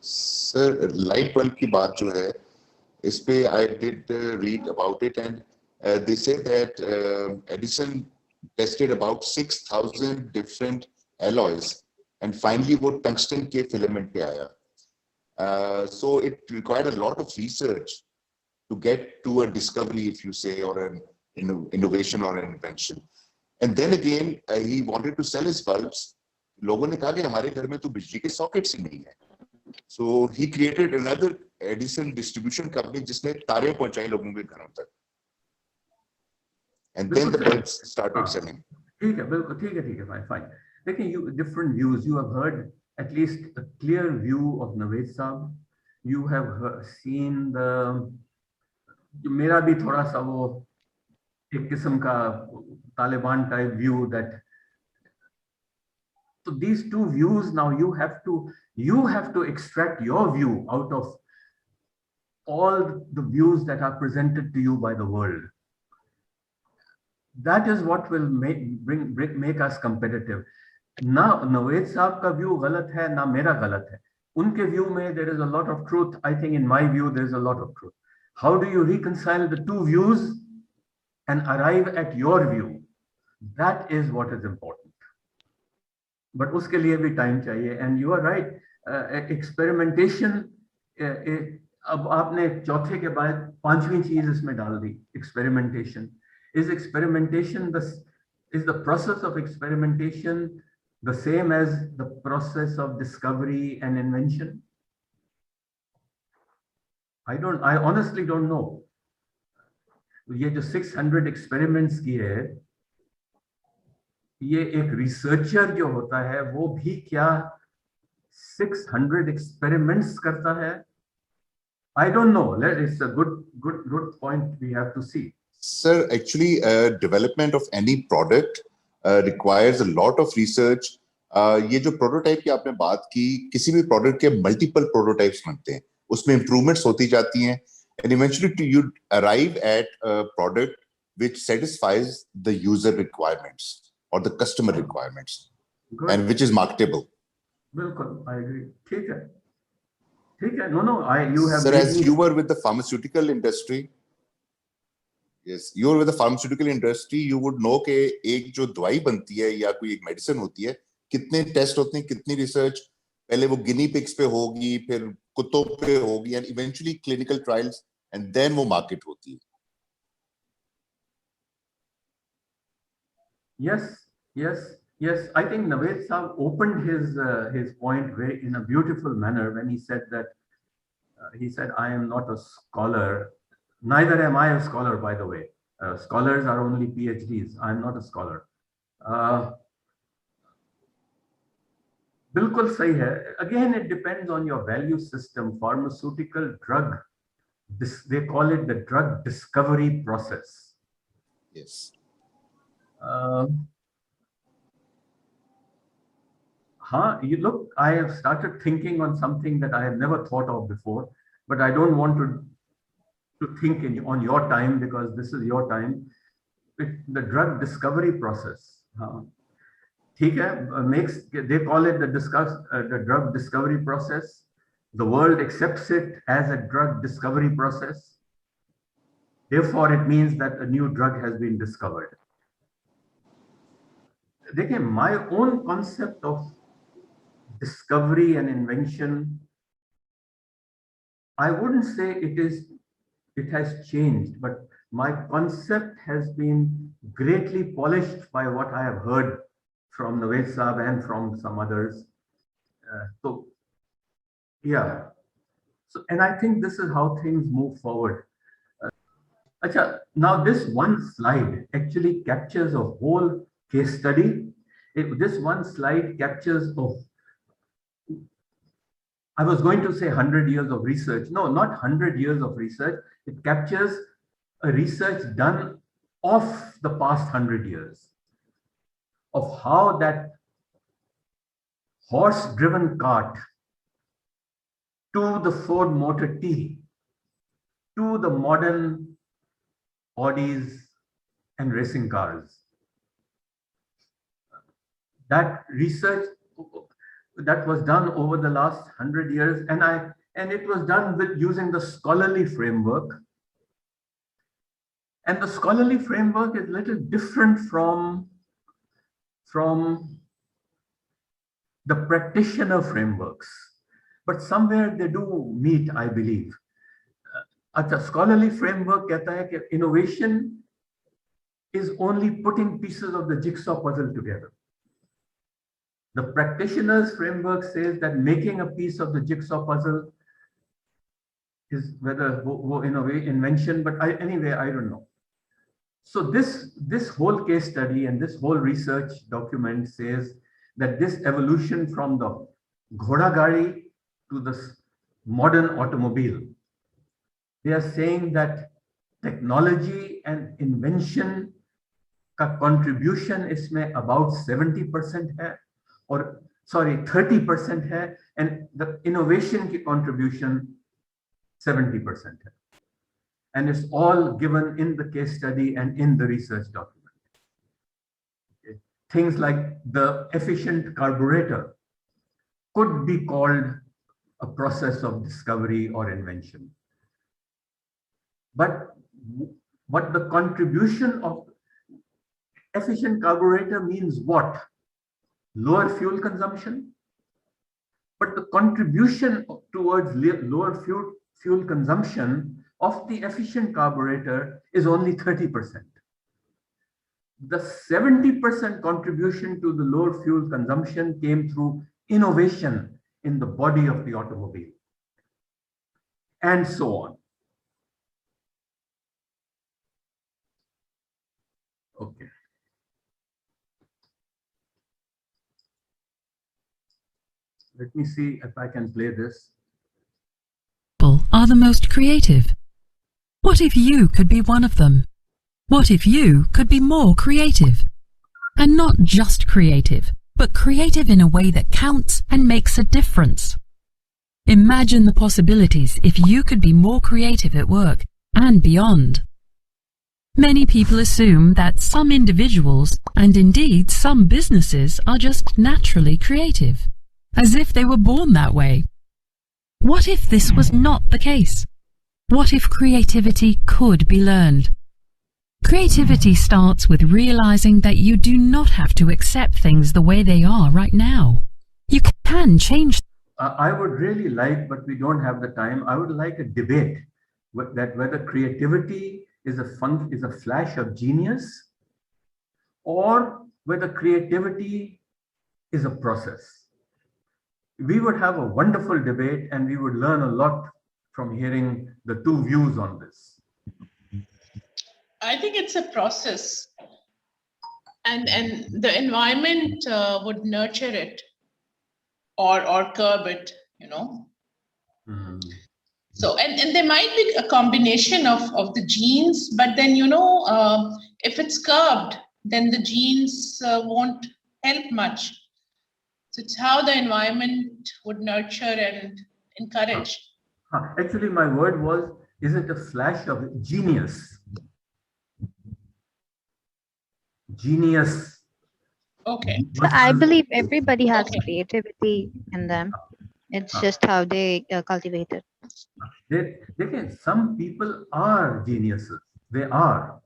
Sir, light bulb की बात जो है, इस पे I did read about it, and they say that Edison tested about 6,000 different alloys, and finally वो tungsten के filament पे आया. So it required a lot of research to get to a discovery, if you say, or an innovation or an invention. And then again, he wanted to sell his bulbs. लोगों ने कहा कि हमारे घर में तो बिजली के सॉकेट्स ही नहीं है. So he created another Edison distribution company जिसने तारे पहुंचाई लोगों के घरों तक. And then the bulbs started selling. ठीक है, बिल्कुल ठीक है, fine. देखिए, you different views. You have heard at least a clear view of Naveed Saab. You have seen the. मेरा भी थोड़ा सा वो एक किस्म का Taliban type view that. So these two views, now you have to extract your view out of all the views that are presented to you by the world. That is what will make us competitive. ना नवेद साहब का view गलत है, ना मेरा गलत है. उनके व्यू में there is a lot of truth. I think in my view there is a lot of truth. How do you reconcile the two views and arrive at your view? That is what is important. But उसके लिए भी time चाहिए. And you are right. Experimentation. अब आपने चौथे के बाद पांचवी चीज इसमें डाल दी. Experimentation. Is the process of experimentation the same as the process of discovery and invention? I honestly don't know. ये जो 600 experiments की है, ये एक researcher जो होता है, वो भी क्या 600 experiments करता है? I don't know. It's a good point we have to see. Sir, actually, development of any product requires a lot of research. ये जो prototype की आपने बात की, किसी भी product के multiple prototypes बनते हैं, उसमें improvements होती जाती हैं, and eventually you arrive at a product which satisfies the user requirements or the customer requirements, and which is marketable. बिल्कुल, I agree. ठीक है. No, you have. Sir, as you were with the pharmaceutical industry. Yes, you're with the pharmaceutical industry. You would know कि एक जो दवाई बनती है या कोई एक मेडिसिन होती है, कितने टेस्ट होते हैं, कितनी रिसर्च, पहले वो गिनी पिग्स पे होगी, फिर कुत्तों पे होगी, and eventually clinical trials, and then वो मार्केट होती है. Yes. I think Naveed Saab opened his point in a beautiful manner when he said that he said, I am not a scholar. Neither am I a scholar, by the way. Scholars are only PhDs. I'm not a scholar. बिल्कुल सही है. Again, it depends on your value system. Pharmaceutical drug, they call it the drug discovery process. Yes. You look, I have started thinking on something that I have never thought of before, but I don't want to think on your time, because this is your time. The drug discovery process. ठीक है, they call it the drug discovery process. The world accepts it as a drug discovery process. Therefore, it means that a new drug has been discovered. देखिए, my own concept of discovery and invention, I wouldn't say it has changed, but my concept has been greatly polished by what I have heard from Naved Saab and from some others. So, yeah. So, and I think this is how things move forward. Now this one slide actually captures a whole case study. This one slide captures I was going to say 100 years of research. No, not 100 years of research. It captures a research done of the past 100 years, of how that horse-driven cart to the Ford Motor T, to the modern Audis and racing cars. That research that was done over the last 100 years, and it was done with using the scholarly framework. And the scholarly framework is a little different from the practitioner frameworks, but somewhere they do meet, I believe. A scholarly framework कहता है कि innovation is only putting pieces of the jigsaw puzzle together. The practitioner's framework says that making a piece of the jigsaw puzzle is whether in a way invention, but anyway, I don't know. So this whole case study and this whole research document says that this evolution from the Ghoda Gadi to the modern automobile, they are saying that technology and invention का contribution इसमें about 70% है, or sorry 30% है, and the innovation की contribution 70% है. And it's all given in the case study and in the research document. Okay. Things like the efficient carburetor could be called a process of discovery or invention. But the contribution of efficient carburetor means what? Lower fuel consumption. But the contribution towards lower fuel consumption of the efficient carburetor is only 30%. The 70% contribution to the lower fuel consumption came through innovation in the body of the automobile, and so on. Okay. Let me see if I can play this. Are the most creative. What if you could be one of them? What if you could be more creative? And not just creative, but creative in a way that counts and makes a difference. Imagine the possibilities if you could be more creative at work and beyond. Many people assume that some individuals, and indeed some businesses, are just naturally creative, as if they were born that way. What if this was not the case? What if creativity could be learned? Creativity starts with realizing that you do not have to accept things the way they are right now. You can change. I would really like, but we don't have the time, I would like a debate that whether creativity is a flash of genius, or whether creativity is a process. We would have a wonderful debate and we would learn a lot from hearing the two views on this? I think it's a process, and the environment would nurture it or curb it, you know. So, and there might be a combination of the genes, but then, you know, if it's curbed, then the genes won't help much. So it's how the environment would nurture and encourage. Actually, my word was, is it a flash of genius? Genius. Okay. So I believe everybody has Okay. creativity in them. It's just how they cultivate it. Some people are geniuses. They are.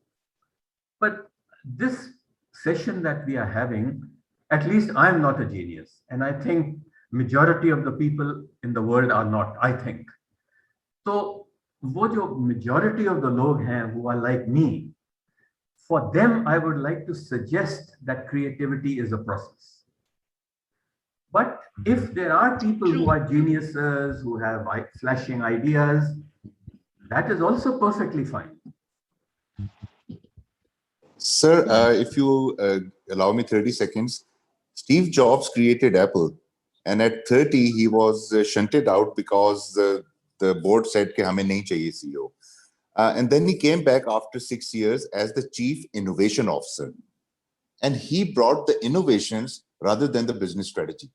But this session that we are having, at least I'm not a genius. And I think majority of the people in the world are not, I think. So, wo jo majority of the log hain who are like me, for them, I would like to suggest that creativity is a process. But if there are people who are geniuses, who have flashing ideas, that is also perfectly fine. Sir, if you allow me 30 seconds, Steve Jobs created Apple. And at 30, he was shunted out because the board said, "Ki hame nahi chahiye CEO." And then he came back after 6 years as the chief innovation officer. And he brought the innovations rather than the business strategy.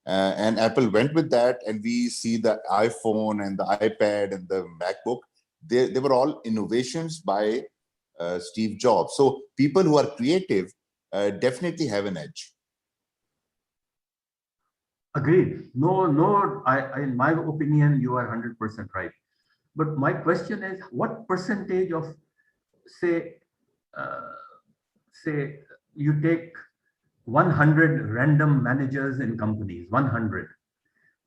And Apple went with that. And we see the iPhone and the iPad and the MacBook. They were all innovations by Steve Jobs. So people who are creative definitely have an edge. Agreed. No, in my opinion, you are 100% right. But my question is, what percentage of, say you take 100 random managers in companies, 100.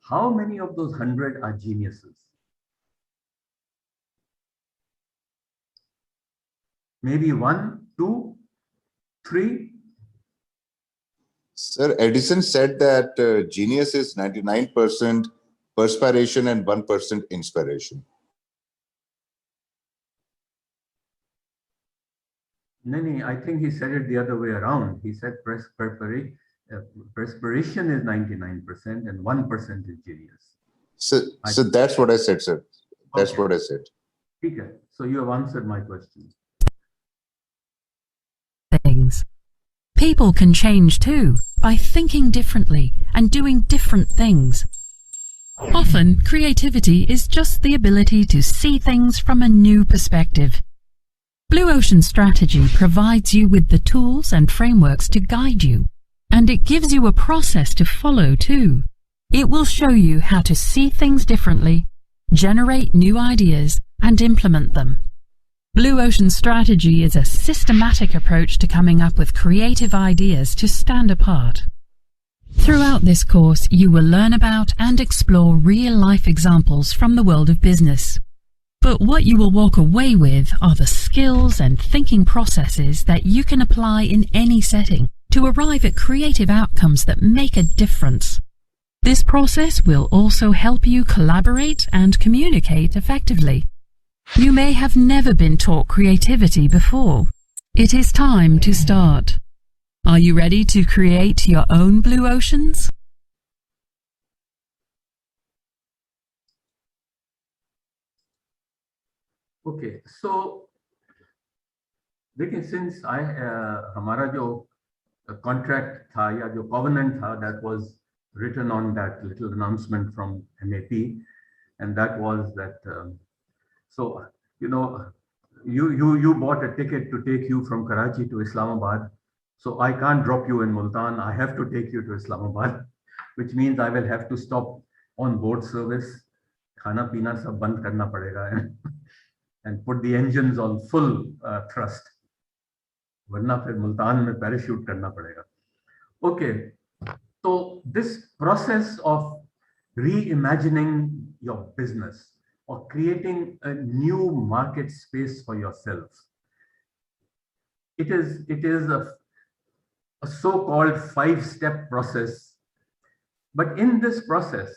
How many of those 100 are geniuses? Maybe 1, 2, 3? Sir, Edison said that genius is 99% perspiration and 1% inspiration. No, I think he said it the other way around. He said perspiration is 99% and 1% is genius. So that's what I said, sir. That's Okay. what I said. Okay. So you have answered my question. Things. People can change too by thinking differently and doing different things. Often, creativity is just the ability to see things from a new perspective. Blue Ocean Strategy provides you with the tools and frameworks to guide you, and it gives you a process to follow too. It will show you how to see things differently, generate new ideas, and implement them. Blue Ocean Strategy is a systematic approach to coming up with creative ideas to stand apart. Throughout this course, you will learn about and explore real-life examples from the world of business. But what you will walk away with are the skills and thinking processes that you can apply in any setting to arrive at creative outcomes that make a difference. This process will also help you collaborate and communicate effectively. You may have never been taught creativity before. It is time to start. Are you ready to create your own blue oceans? Okay, so since हमारा जो contract था या जो covenant था, that was written on that little announcement from MAP, and that was that. So you know, you bought a ticket to take you from Karachi to Islamabad. So I can't drop you in Multan. I have to take you to Islamabad, which means I will have to stop on board service. Khana pina sab band karna padega and put the engines on full thrust. Warna fir Multan mein parachute karna padega. Okay, so this process of reimagining your business or creating a new market space for yourself, it is a so-called 5-step process. But in this process,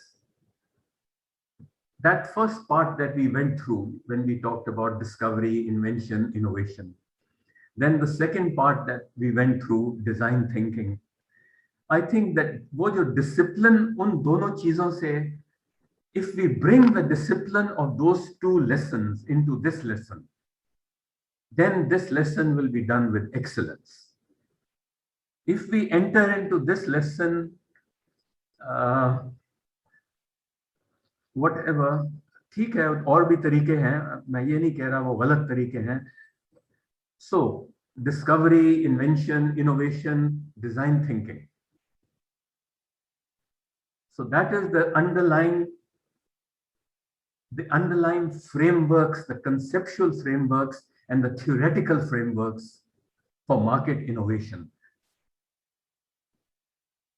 that first part that we went through when we talked about discovery, invention, innovation, then the second part that we went through, design thinking, I think that वो जो discipline उन दोनों चीजों से, if we bring the discipline of those two lessons into this lesson, then this lesson will be done with excellence. If we enter into this lesson, whatever, ठीक है, और भी तरीके हैं, मैं ये नहीं कह रहा वो गलत तरीके हैं. So, discovery, invention, innovation, design thinking. So that is the underlying frameworks, the conceptual frameworks and the theoretical frameworks for market innovation.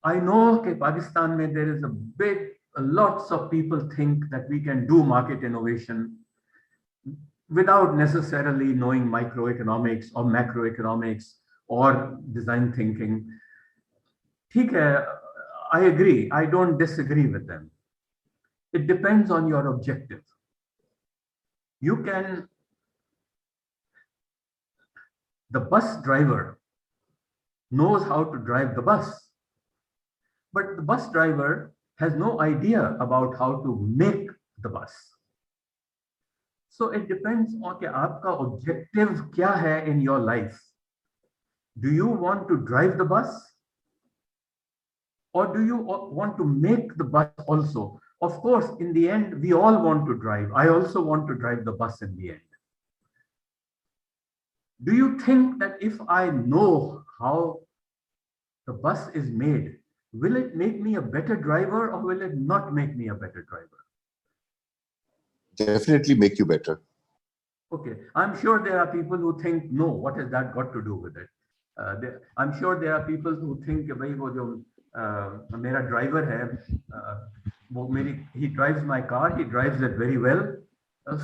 I know that Pakistan mein there is lots of people think that we can do market innovation without necessarily knowing microeconomics or macroeconomics or design thinking. ठीक है, I agree. I don't disagree with them. It depends on your objective. The bus driver knows how to drive the bus, but the bus driver has no idea about how to make the bus. So it depends on कि आपका objective क्या है in your life. Do you want to drive the bus? Or do you want to make the bus also? Of course, in the end, we all want to drive. I also want to drive the bus in the end. Do you think that if I know how the bus is made, will it make me a better driver or will it not make me a better driver? Definitely make you better. Okay, I'm sure there are people who think, no, what has that got to do with it? I'm sure there are people who think, भाई वो जो मेरा driver है, he drives my car, he drives it very well,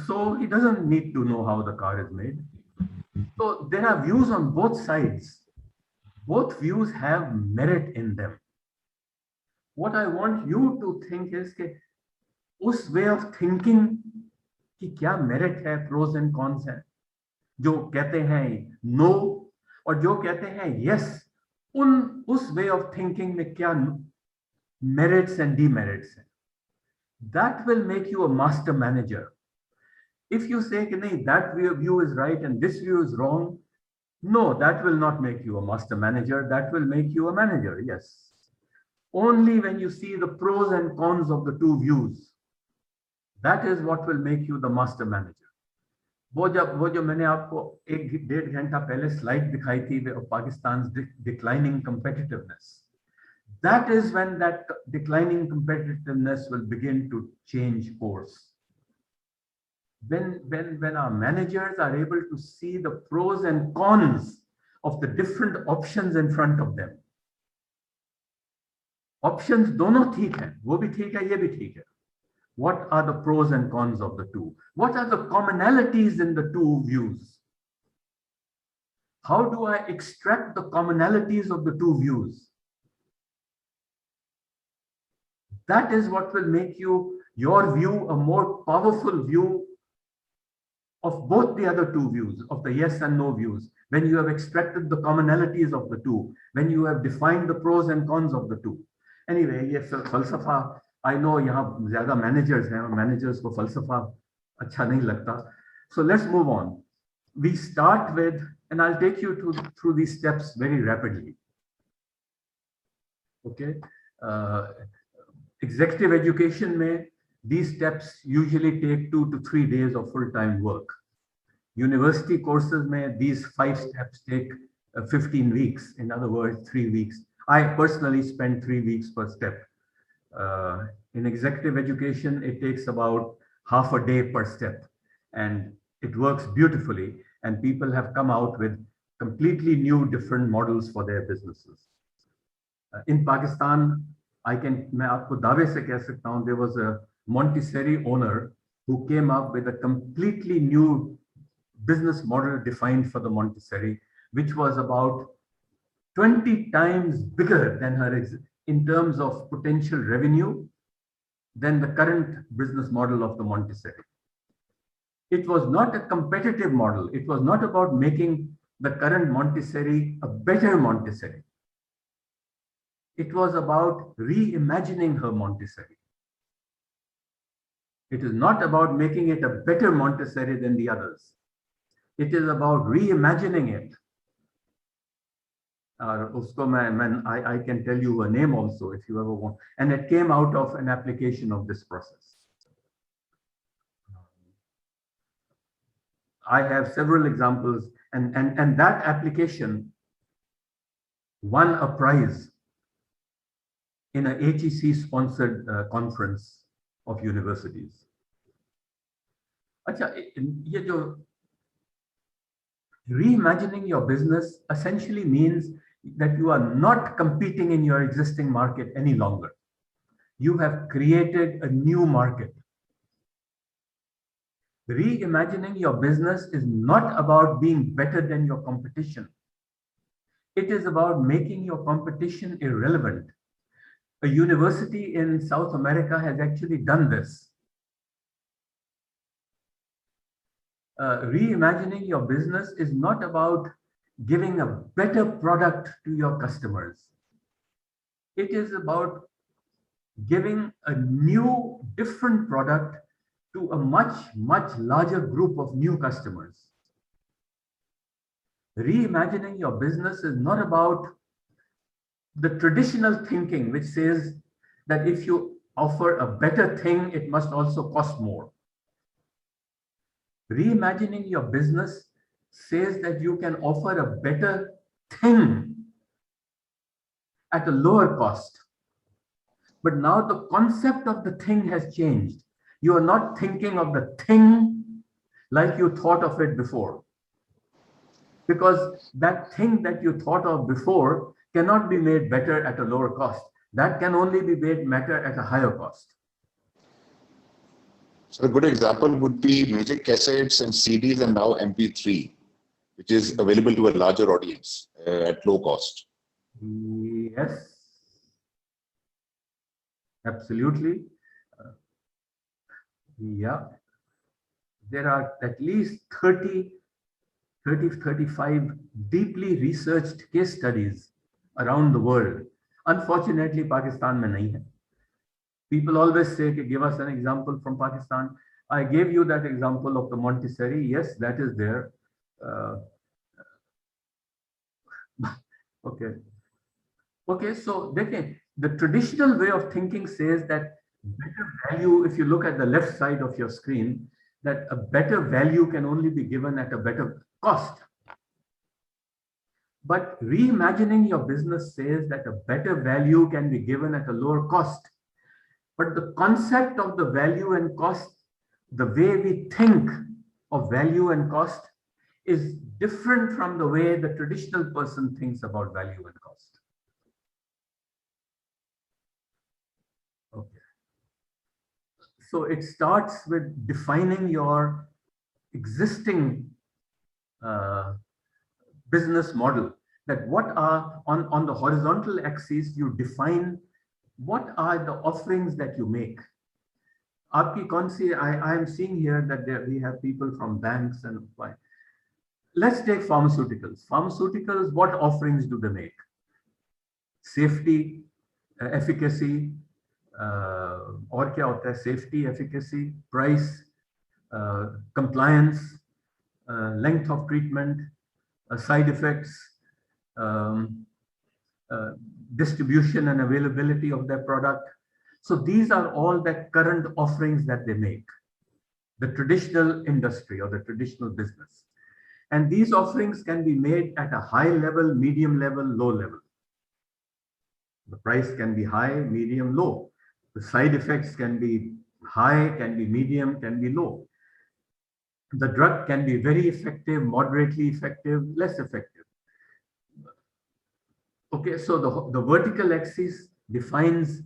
so he doesn't need to know how the car is made. So there are views on both sides. Both views have merit in them. What I want you to think is कि उस way of thinking कि क्या merit है, pros and cons है, जो कहते हैं no और जो कहते हैं yes, उस way of thinking में क्या merits and demerits है. That will make you a master manager. If you say कि नहीं, that view is right and this view is wrong, no, that will not make you a master manager. That will make you a manager, yes. Only when you see the pros and cons of the two views, that is what will make you the master manager. वो जो मैंने आपको 1-1.5 घंटा पहले slide दिखाई थी of Pakistan's declining competitiveness. That is when that declining competitiveness will begin to change course. When our managers are able to see the pros and cons of the different options in front of them. Options दोनों ठीक हैं, वो भी ठीक है, ये भी ठीक है. What are the pros and cons of the two? What are the commonalities in the two views? How do I extract the commonalities of the two views? That is what will make your view a more powerful view of both the other two views, of the yes and no views, when you have extracted the commonalities of the two, when you have defined the pros and cons of the two. Anyway, yes, falsafa, I know यहाँ ज़्यादा managers हैं, managers को falsafa अच्छा नहीं लगता. So let's move on. We start with, and I'll take you through these steps very rapidly. Okay. Executive education में, these steps usually take 2 to 3 days of full-time work. University courses में, these 5 steps take 15 weeks. In other words, 3 weeks. I personally spend 3 weeks per step. In executive education, it takes about half a day per step, and it works beautifully. And people have come out with completely new, different models for their businesses. In Pakistan, मैं आपको दावे से कह सकता हूँ, there was a Montessori owner who came up with a completely new business model defined for the Montessori, which was about 20 times bigger than her in terms of potential revenue than the current business model of the Montessori. It was not a competitive model. It was not about making the current Montessori a better Montessori. It was about reimagining her Montessori. It is not about making it a better Montessori than the others. It is about reimagining it. I can tell you her name also if you ever want. And it came out of an application of this process. I have several examples, and that application won a prize in an HEC sponsored conference of universities. अच्छा, ये जो reimagining your business essentially means that you are not competing in your existing market any longer. You have created a new market. Reimagining your business is not about being better than your competition. It is about making your competition irrelevant. A university in South America has actually done this. Reimagining your business is not about giving a better product to your customers. It is about giving a new, different product to a much, much larger group of new customers. Reimagining your business is not about the traditional thinking, which says that if you offer a better thing, it must also cost more. Reimagining your business says that you can offer a better thing at a lower cost. But now the concept of the thing has changed. You are not thinking of the thing like you thought of it before. Because that thing that you thought of before cannot be made better at a lower cost. That can only be made better at a higher cost. So a good example would be music cassettes and CDs and now MP3, which is available to a larger audience at low cost. Yes, absolutely. Yeah, there are at least 35 deeply researched case studies around the world. Unfortunately, Pakistan mein nahi hai. People always say, give us an example from Pakistan. I gave you that example of the Montessori. Yes, that is there. Okay, so the traditional way of thinking says that better value, if you look at the left side of your screen, that a better value can only be given at a better cost. But reimagining your business says that a better value can be given at a lower cost. But the concept of the value and cost, the way we think of value and cost, is different from the way the traditional person thinks about value and cost. Okay. So it starts with defining your existing business model, that what are on the horizontal axis, you define what are the offerings that you make. Aapki kaun si, I am seeing here that we have people from banks and let's take pharmaceuticals. Pharmaceuticals, what offerings do they make? Safety, efficacy, और क्या होता है? Safety, efficacy, price, compliance, length of treatment, side effects, distribution and availability of their product. So these are all the current offerings that they make, the traditional industry or the traditional business. And these offerings can be made at a high level, medium level, low level. The price can be high, medium, low. The side effects can be high, can be medium, can be low. The drug can be very effective, moderately effective, less effective. Okay, so the vertical axis defines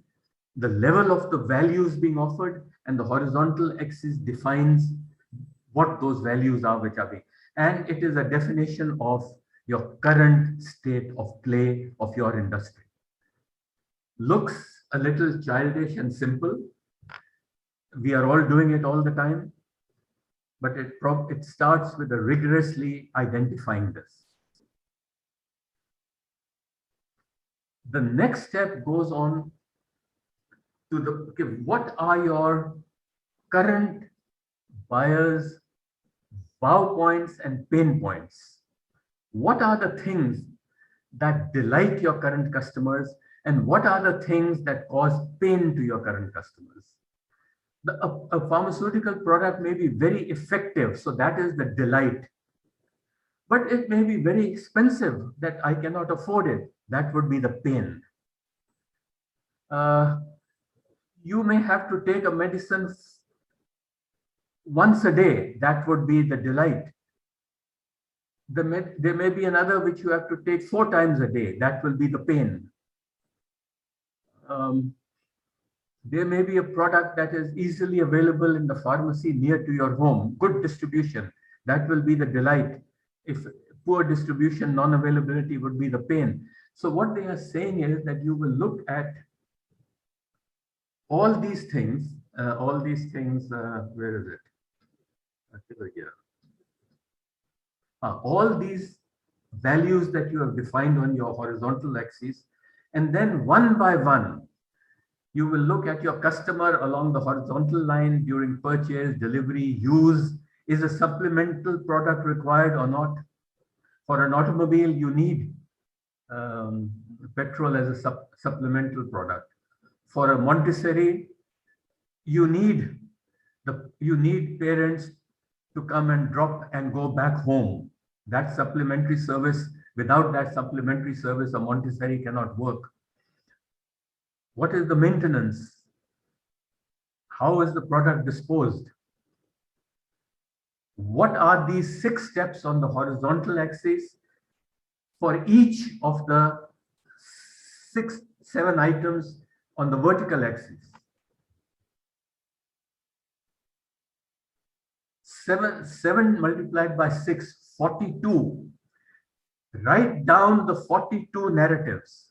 the level of the values being offered, and the horizontal axis defines what those values are which are being. And it is a definition of your current state of play of your industry. Looks a little childish and simple, we are all doing it all the time, but it starts with a rigorously identifying this. The next step goes on to the, okay, what are your current buyers' wow points and pain points? What are the things that delight your current customers, and what are the things that cause pain to your current customers? A pharmaceutical product may be very effective, so that is the delight. But it may be very expensive, that I cannot afford it. That would be the pain. You may have to take a medicine once a day. That would be the delight. There may be another which you have to take 4 times a day. That will be the pain. There may be a product that is easily available in the pharmacy near to your home, good distribution. That will be the delight. If poor distribution, non-availability would be the pain. So what they are saying is that you will look at all these things, where is it? Here. All these values that you have defined on your horizontal axis, and then one by one, you will look at your customer along the horizontal line during purchase, delivery, use. Is a supplemental product required or not? For an automobile, you need petrol as a supplemental product. For a Montessori, you need parents to come and drop and go back home. That supplementary service, without that supplementary service, a Montessori cannot work. What is the maintenance? How is the product disposed? What are these 6 steps on the horizontal axis for each of the 7 items on the vertical axis? 7 multiplied by 6, 42. Write down the 42 narratives.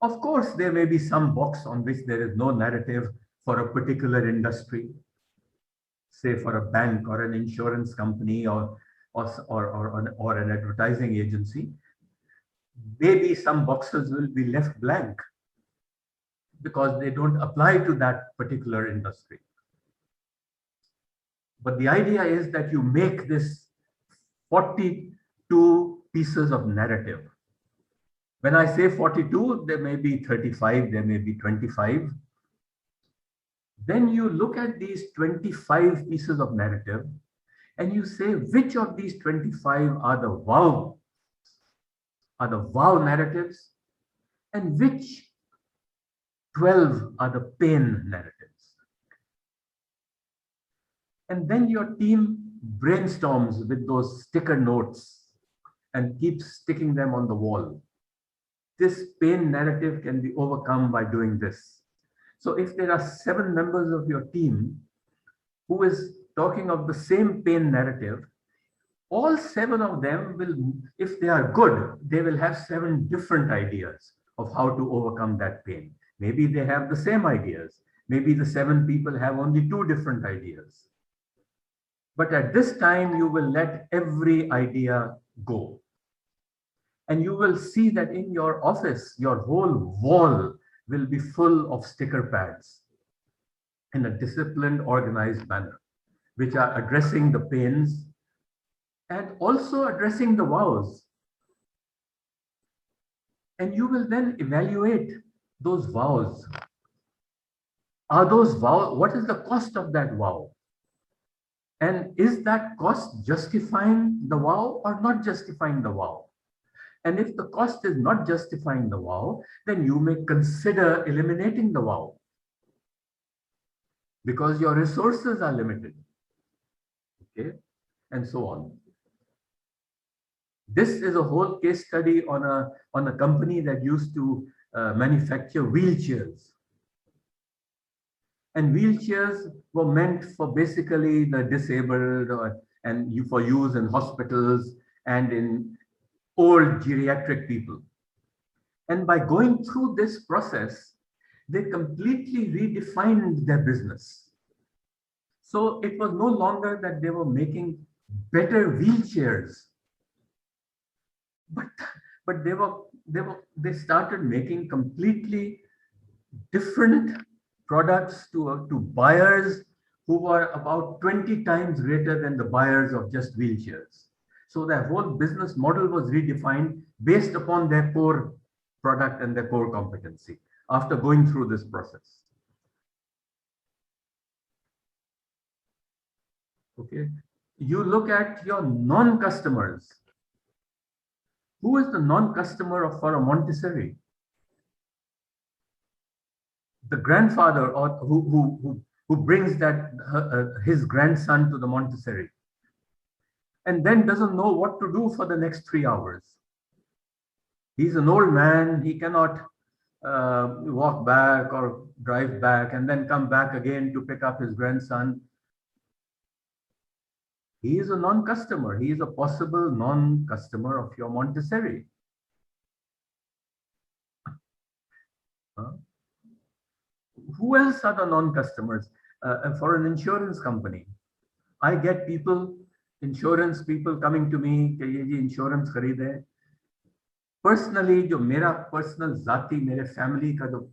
Of course, there may be some box on which there is no narrative for a particular industry, say for a bank or an insurance company or an advertising agency. Maybe some boxes will be left blank because they don't apply to that particular industry. But the idea is that you make this 42 pieces of narrative. When I say 42, there may be 35, there may be 25. Then you look at these 25 pieces of narrative and you say, which of these 25 are the wow narratives, and which 12 are the pain narratives. And then your team brainstorms with those sticker notes and keeps sticking them on the wall. This pain narrative can be overcome by doing this. So if there are 7 members of your team who is talking of the same pain narrative, all 7 of them will, if they are good, they will have 7 different ideas of how to overcome that pain. Maybe they have the same ideas. Maybe the 7 people have only 2 different ideas. But at this time, you will let every idea go. And you will see that in your office, your whole wall will be full of sticker pads in a disciplined, organized manner, which are addressing the pains and also addressing the wows. And you will then evaluate those wows. Are those vows, what is the cost of that wow? And is that cost justifying the wow or not justifying the wow? And if the cost is not justifying the wow, then you may consider eliminating the wow because your resources are limited, okay, and so on. This is a whole case study on a company that used to manufacture wheelchairs. And wheelchairs were meant for basically the disabled and for use in hospitals and in old geriatric people. And by going through this process, they completely redefined their business. So it was no longer that they were making better wheelchairs, but they started making completely different products to buyers who were about 20 times greater than the buyers of just wheelchairs. So their whole business model was redefined based upon their core product and their core competency after going through this process. Okay, you look at your non-customers. Who is the non-customer for a Montessori? The grandfather, or who brings that his grandson to the Montessori, and then doesn't know what to do for the next 3 hours. He's an old man. He cannot walk back or drive back and then come back again to pick up his grandson. He is a non-customer. He is a possible non-customer of your Montessori. Who else are the non-customers? For an insurance company, I get insurance people coming to me, कि ये insurance खरीदे. Personally, जो मेरा personal ज़ाती मेरे family का जो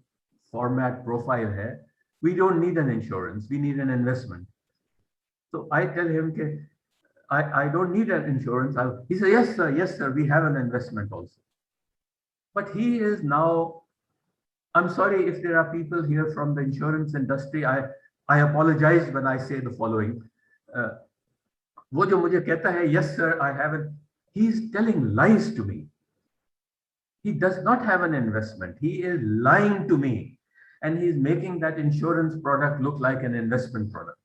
format profile है, we don't need an insurance. We need an investment. So I tell him कि I don't need an insurance. He says, yes, sir, we have an investment also. But he is now, I'm sorry if there are people here from the insurance industry. I apologize when I say the following. वो जो मुझे कहता है, yes, sir, I have it. He's telling lies to me. He does not have an investment. He is lying to me. And he's making that insurance product look like an investment product.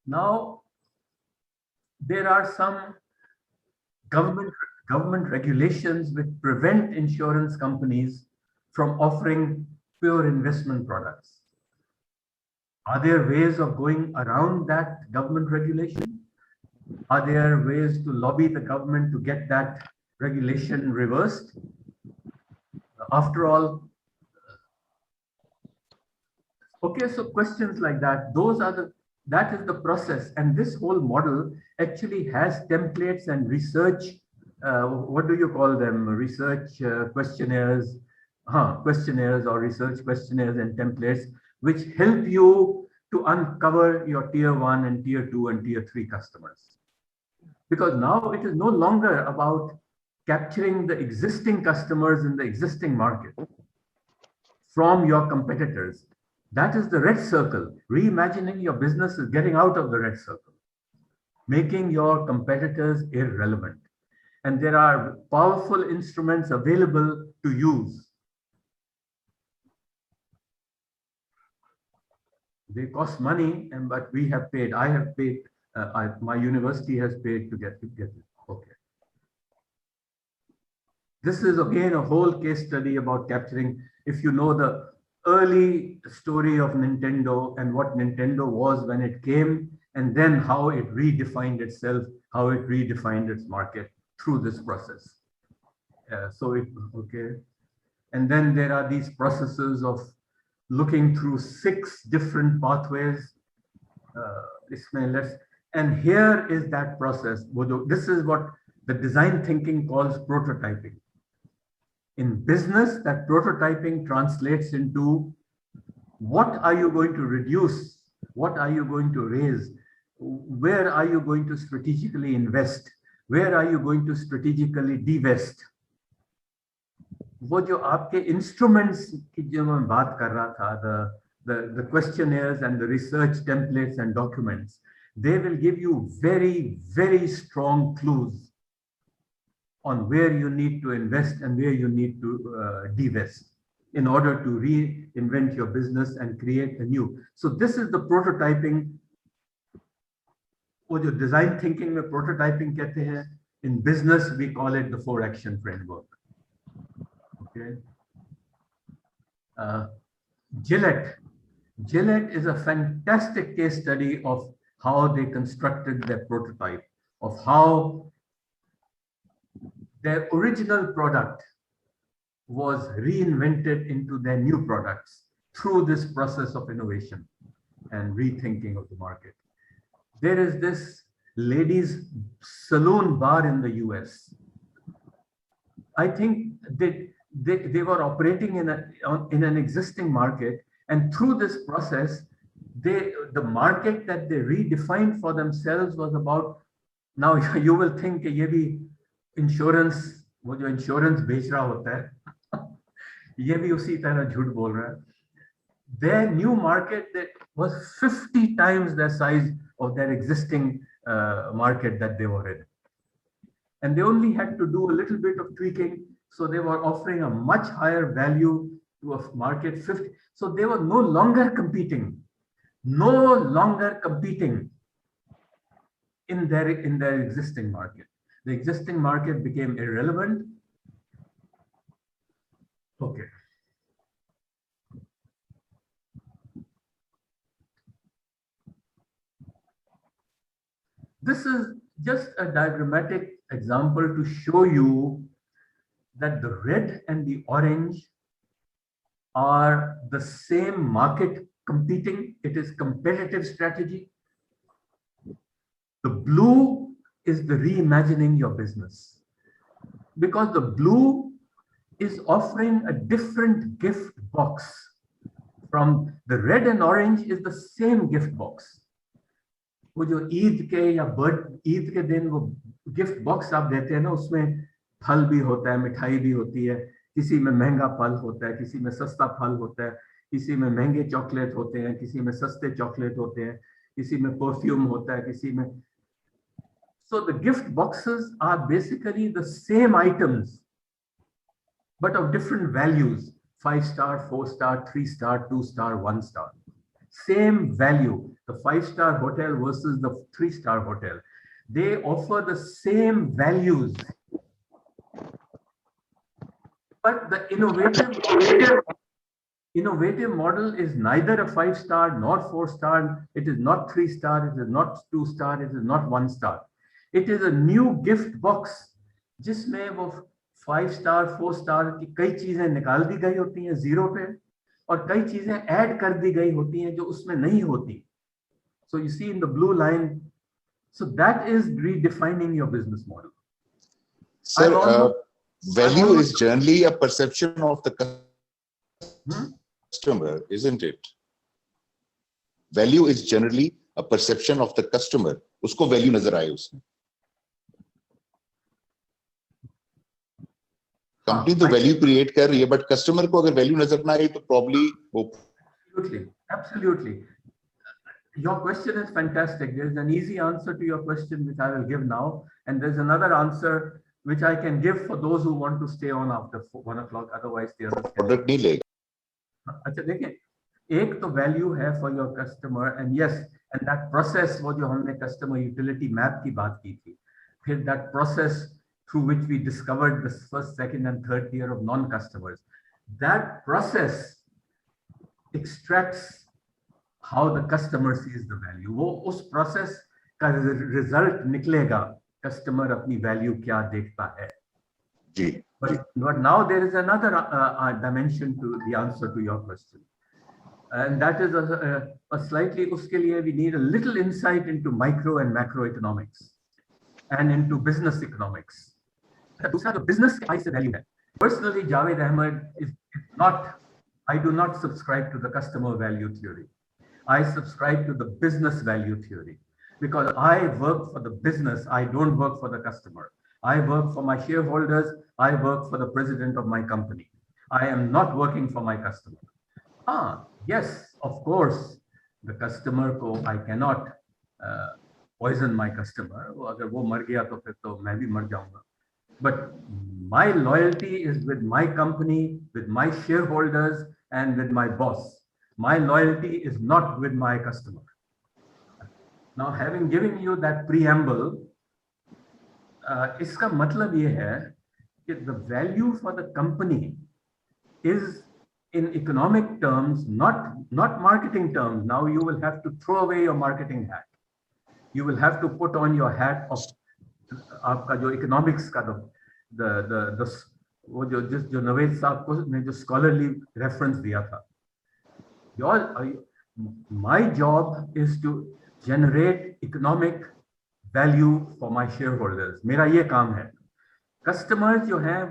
Now, there are some government regulations which prevent insurance companies from offering pure investment products. Are there ways of going around that government regulation? Are there ways to lobby the government to get that regulation reversed? After all, okay, so questions like that, that is the process. And this whole model actually has templates and research, what do you call them? Research questionnaires or research questionnaires and templates, which help you to uncover your tier 1 and tier 2 and tier 3 customers. Because now it is no longer about capturing the existing customers in the existing market from your competitors. That is the red circle. Reimagining your business is getting out of the red circle, making your competitors irrelevant. And there are powerful instruments available to use. They cost money, but we have paid. I have paid. My university has paid to get it. Okay. This is again a whole case study about capturing. If you know the early story of Nintendo and what Nintendo was when it came, and then how it redefined itself, how it redefined its market through this process. Okay. And then there are these processes of looking through 6 different pathways. And here is that process. This is what the design thinking calls prototyping. In business, that prototyping translates into what are you going to reduce? What are you going to raise? Where are you going to strategically invest? Where are you going to strategically divest? वो जो आपके instruments की जो मैं बात कर रहा था, the questionnaires and the research templates and documents, they will give you very, very strong clues on where you need to invest and where you need to divest in order to reinvent your business and create a new. So this is the prototyping. वो जो design thinking में prototyping कहते हैं, in business we call it the 4 action framework. Okay. Gillette is a fantastic case study of how they constructed their prototype, of how their original product was reinvented into their new products through this process of innovation and rethinking of the market. There is this ladies' saloon bar in the US. I think they were operating in an existing market, and through this process, the market that they redefined for themselves was about, now you will think ये भी insurance, वो जो insurance बेच रहा होता है ये भी उसी तरह झूठ बोल रहा है. Their new market that was 50 times the size of their existing market that they were in. And they only had to do a little bit of tweaking. So they were offering a much higher value to a market 50. So they were no longer competing in their existing market. The existing market became irrelevant. Okay. This is just a diagrammatic example to show you that the red and the orange are the same market competing. It is competitive strategy. The blue is the reimagining your business, because the blue is offering a different gift box from the red, and orange is the same gift box. वो जो ईद के या ईद के दिन वो gift box आप देते हैं ना, उसमें फल भी होता है, मिठाई भी होती है, किसी में महंगा फल होता है, किसी में सस्ता फल होता है, किसी में महंगे चॉकलेट होते हैं, किसी में सस्ते चॉकलेट होते हैं, किसी में परफ्यूम होता है, किसी में. So the gift boxes are basically the same items but of different values: 5-star, 4-star, 3-star, 2-star, 1-star. Same value. The 5-star hotel versus the 3-star hotel, they offer the same values, but the innovative model is neither a 5-star nor 4-star. It is not 3-star. It is not 2-star. It is not 1-star. It is a new gift box जिसमें वो 5-star, 4-star की कई चीजें निकाल दी गई होती हैं zero पे, और कई चीजें ऐड कर दी गई होती हैं जो उसमें नहीं होती. So you see in the blue line, so that is redefining your business model. Sir, value is generally a perception of the customer, isn't it? Value is generally a perception of the customer. उसको value नजर आए उसमें. Company तो value create कर रही है, but customer को अगर वैल्यू नजर ना आए तो प्रॉब्ली वो. Absolutely. Your question is fantastic. There's an easy answer to your question which I will give now, and there's another answer which I can give for those who want to stay on after 1 o'clock. Otherwise, the others. Product नहीं लेगा. अच्छा देखिए, एक तो value है for your customer, and yes, and that process वो जो हमने customer utility map की बात की थी, फिर that process through which we discovered the first, second, and third tier of non-customers. That process extracts how the customer sees the value. वो उस process का result निकलेगा, customer अपनी value क्या देखता है. जी. But now there is another dimension to the answer to your question, and that is a slightly. उसके लिए we need a little insight into micro and macroeconomics, and into business economics. दूसरा जो business के से value है. Personally, Javed Ahmed is not. I do not subscribe to the customer value theory. I subscribe to the business value theory, because I work for the business. I don't work for the customer. I work for my shareholders. I work for the president of my company. I am not working for my customer. Yes, of course, the customer ko I cannot poison my customer. अगर वो मर गया तो फिर तो मैं भी मर जाऊंगा. But my loyalty is with my company, with my shareholders, and with my boss. My loyalty is not with my customer. Now, having given you that preamble, इसका मतलब ये है कि the value for the company is in economic terms, not marketing terms. Now you will have to throw away your marketing hat. You will have to put on your hat of आपका जो economics का वो जो नवेद साहब को ने जो scholarly reference दिया था. My job is to generate economic value for my shareholders. मेरा ये काम है. Customers जो हैं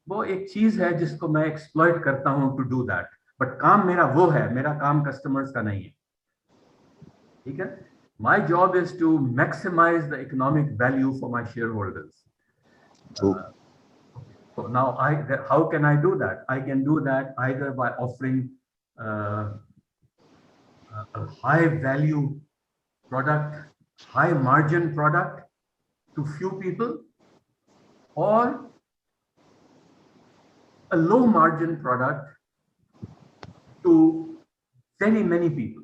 वो एक चीज है जिसको मैं exploit करता हूँ to do that. But काम मेरा वो है, मेरा काम customers का नहीं है. ठीक है? My job is to maximize the economic value for my shareholders. True. So now, how can I do that? I can do that either by offering a high value product, high margin product to few people, or a low margin product to very many people.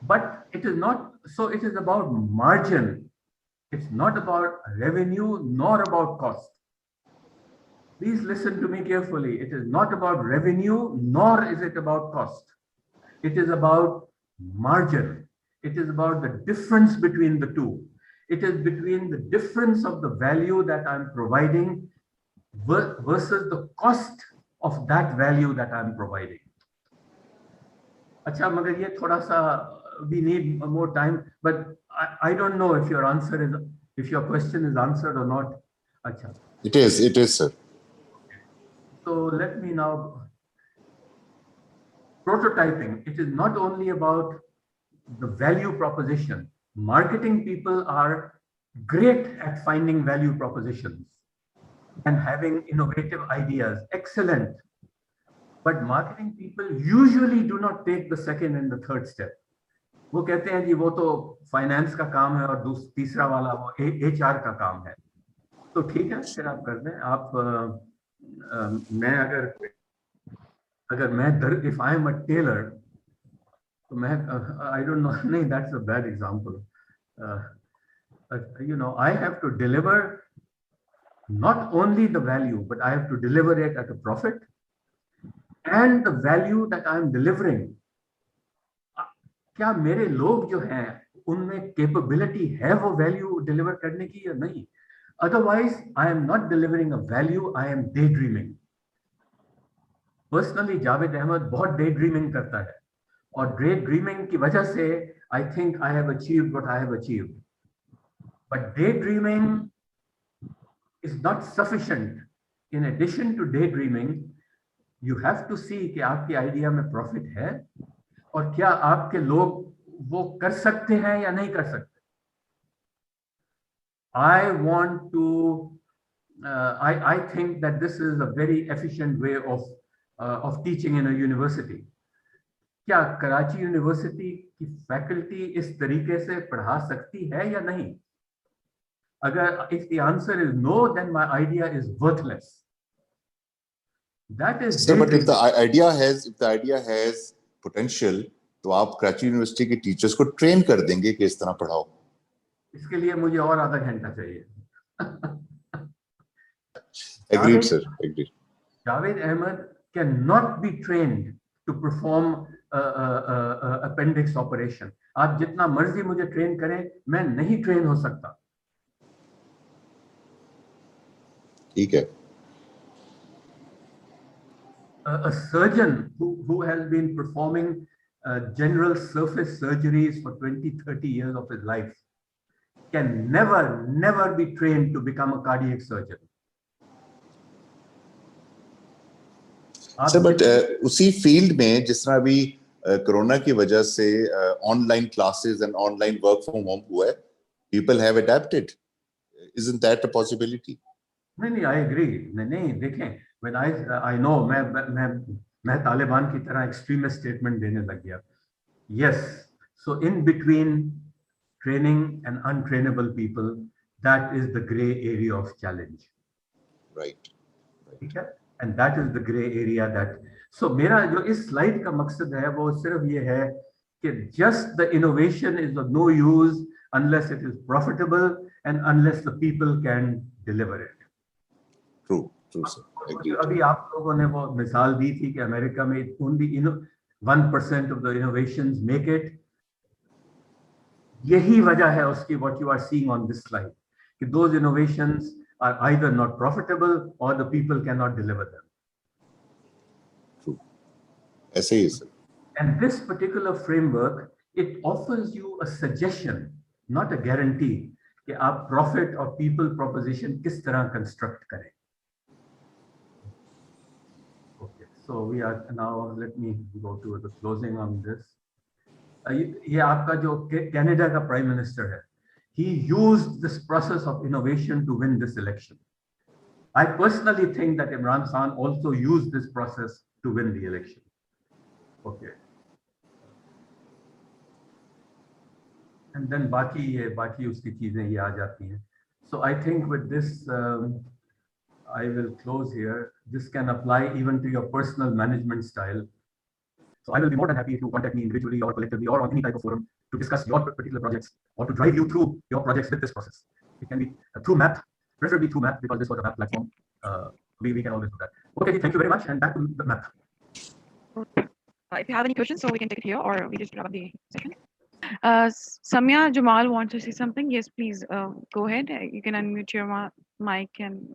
But it is not, so it is about margin. It's not about revenue nor about cost. Please listen to me carefully. It is not about revenue nor is it about cost. It is about margin. It is about the difference between the two. It is between the difference of the value that I'm providing versus the cost of that value that I'm providing. अच्छा, मगर ये थोड़ा सा we need more time, but I don't know if your question is answered or not. Acha. It is, sir. So let me now, prototyping. It is not only about the value proposition. Marketing people are great at finding value propositions and having innovative ideas. Excellent. But marketing people usually do not take the second and the third step. वो कहते हैं जी वो तो finance का काम है और तीसरा वाला वो HR का काम है. तो ठीक है, फिर आप कर दें. आप मैं अगर मैं if I am a tailor, तो मैं I don't know, नहीं, that's a bad example. You know, I have to deliver not only the value, but I have to deliver it at a profit, and the value that I am delivering, क्या मेरे लोग जो हैं उनमें capability है वो value deliver करने की या नहीं? Otherwise I am not delivering a value, I am daydreaming. Personally Javed Ahmed बहुत डे ड्रीमिंग करता है और डे ड्रीमिंग की वजह से I think I have achieved what I have achieved. But day dreaming is not sufficient. In addition to day dreaming, you have to see कि आपकी idea में प्रॉफिट है और क्या आपके लोग वो कर सकते हैं या नहीं कर सकते. I want to, I think that this is a very efficient way of teaching in a university. क्या कराची यूनिवर्सिटी की फैकल्टी इस तरीके से पढ़ा सकती है या नहीं? अगर if the answer is no, then my idea is worthless. That is. So, but if the idea has potential, तो आप कराची यूनिवर्सिटी के टीचर्स को ट्रेन कर देंगे कि इस तरह पढ़ाओ. इसके लिए मुझे और आधा घंटा चाहिए. Agreed, sir. Agreed. Javed Ahmed cannot be trained to perform appendix operation. आप जितना मर्जी मुझे ट्रेन करें, मैं नहीं ट्रेन हो सकता. ठीक है. A surgeon who has been performing general surface surgeries for 20-30 years of his life can never be trained to become a cardiac surgeon. Sir, but उसी फील्ड में जिस तरह अभी कोरोना की वजह से online classes and online work from home हुआ है, people have adapted. Isn't that a possibility? नहीं, I agree. नहीं, देखें, when I know मैं तालिबान की तरह extremist statement देने लग गया. Yes, so in between training and untrainable people, that is the gray area of challenge. Right. ठीक है? And that is the gray area that. So मेरा जो इस slide का मकसद है वो सिर्फ ये है कि just the innovation is of no use unless it is profitable and unless the people can deliver it. True, sir. Agreed. अभी आप लोगों ने वो मिसाल दी थी कि अमेरिका में only 1% of the innovations make it. यही वजह है उसकी what you are seeing on this slide, कि those innovations are either not profitable or the people cannot deliver them. True. ऐसे ही है sir. And this particular framework, it offers you a suggestion, not a guarantee, कि आप profit or people proposition किस तरह construct करें. Okay, so we are now, let me go to the closing on this. ये आपका जो Canada का Prime Minister है, he used this process of innovation to win this election. I personally think that Imran Khan also used this process to win the election. Okay. And then बाकी उसकी चीजें ये आ जाती हैं. So I think with this, I will close here. This can apply even to your personal management style. So I will be more than happy if you contact me individually or collectively or on any type of forum to discuss your particular projects or to drive you through your projects with this process. It can be through MAP, preferably through MAP because this was a MAP platform. We can always do that. Okay, thank you very much, and back to the MAP. If you have any questions, so we can take it here or we just wrap up the session. Samya Jamal wants to say something. Yes, please go ahead. You can unmute your mic and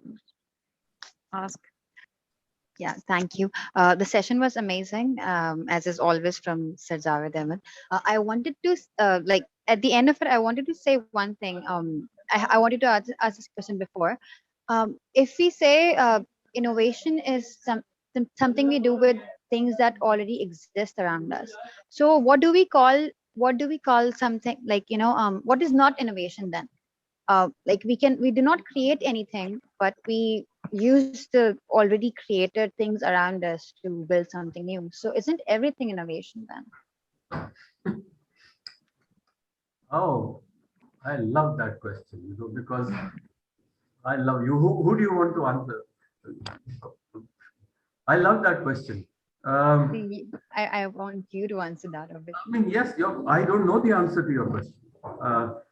ask. Yeah, thank you. The session was amazing, as is always from Sir Javed Ahmed. I wanted to, like, at the end of it, I wanted to say one thing. I wanted to ask this question before. If we say innovation is something we do with things that already exist around us, so what do we call something like, what is not innovation then? Like we do not create anything, but we use the already created things around us to build something new. So isn't everything innovation then? Oh, I love that question, because I love you. Who do you want to answer? I love that question. I want you to answer that a bit. I mean, yes, I don't know the answer to your question.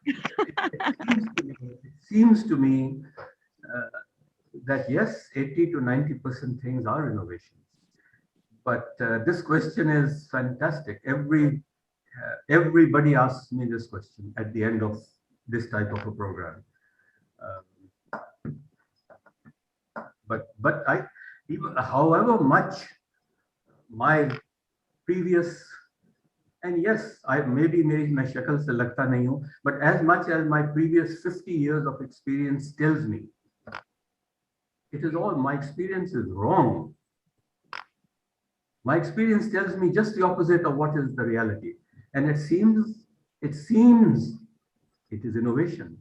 It seems to me that yes, 80 to 90% things are innovations. But this question is fantastic. Everybody asks me this question at the end of this type of a program. But however much my previous, and yes, maybe मैं शक्ल से लगता नहीं हूँ, but as much as my previous 50 years of experience tells me, it is all, my experience is wrong. My experience tells me just the opposite of what is the reality. And it seems it is innovation.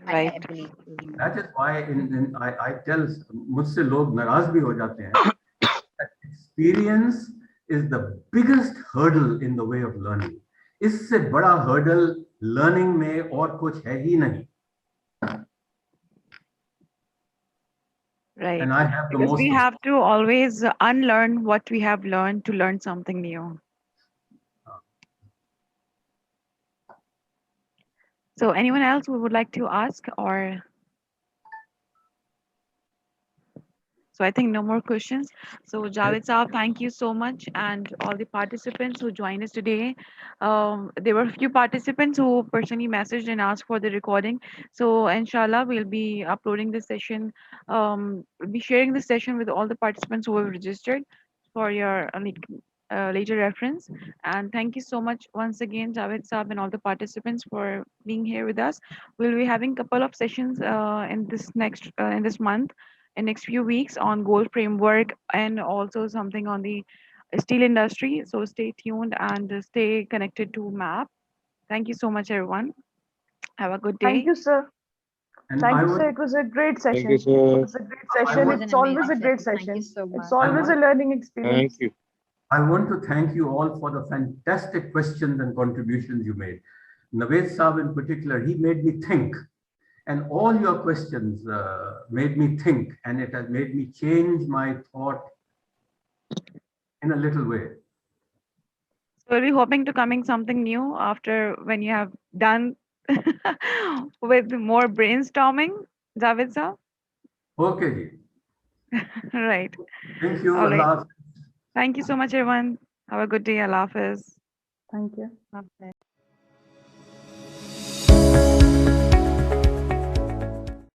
Right. I believe. That is why I tell, मुझसे लोग नाराज भी हो जाते हैं. Experience is the biggest hurdle in the way of learning. इससे बड़ा hurdle learning में और कुछ है ही नहीं. Right. And I have the because most we have to always unlearn what we have learned to learn something new. So anyone else who would like to ask, or? So I think no more questions. So Javed Saab, thank you so much, and all the participants who joined us today. There were a few participants who personally messaged and asked for the recording. So inshallah, we'll be uploading this session. We'll be sharing this session with all the participants who have registered for your later reference. And thank you so much once again, Javed Saab, and all the participants for being here with us. We'll be having a couple of sessions in this month. In next few weeks on gold framework and also something on the steel industry. So stay tuned and stay connected to MAP. Thank you so much, everyone. Have a good day. Thank you, sir. And Thank you, sir. It was a great session. Thank you, sir. It was a great session. was an It's always a amazing great session. session. Thank you so much. It's always a learning experience. Thank you. I want to thank you all for the fantastic questions and contributions you made. Naved Saab in particular, he made me think. And all your questions made me think, and it has made me change my thought in a little way. So we'll be hoping to coming something new after when you have done with more brainstorming, Javed sir. Okay. Right. Thank you. All right. Allah. Thank you so much, everyone. Have a good day. Allah Hafiz. Thank you. Okay.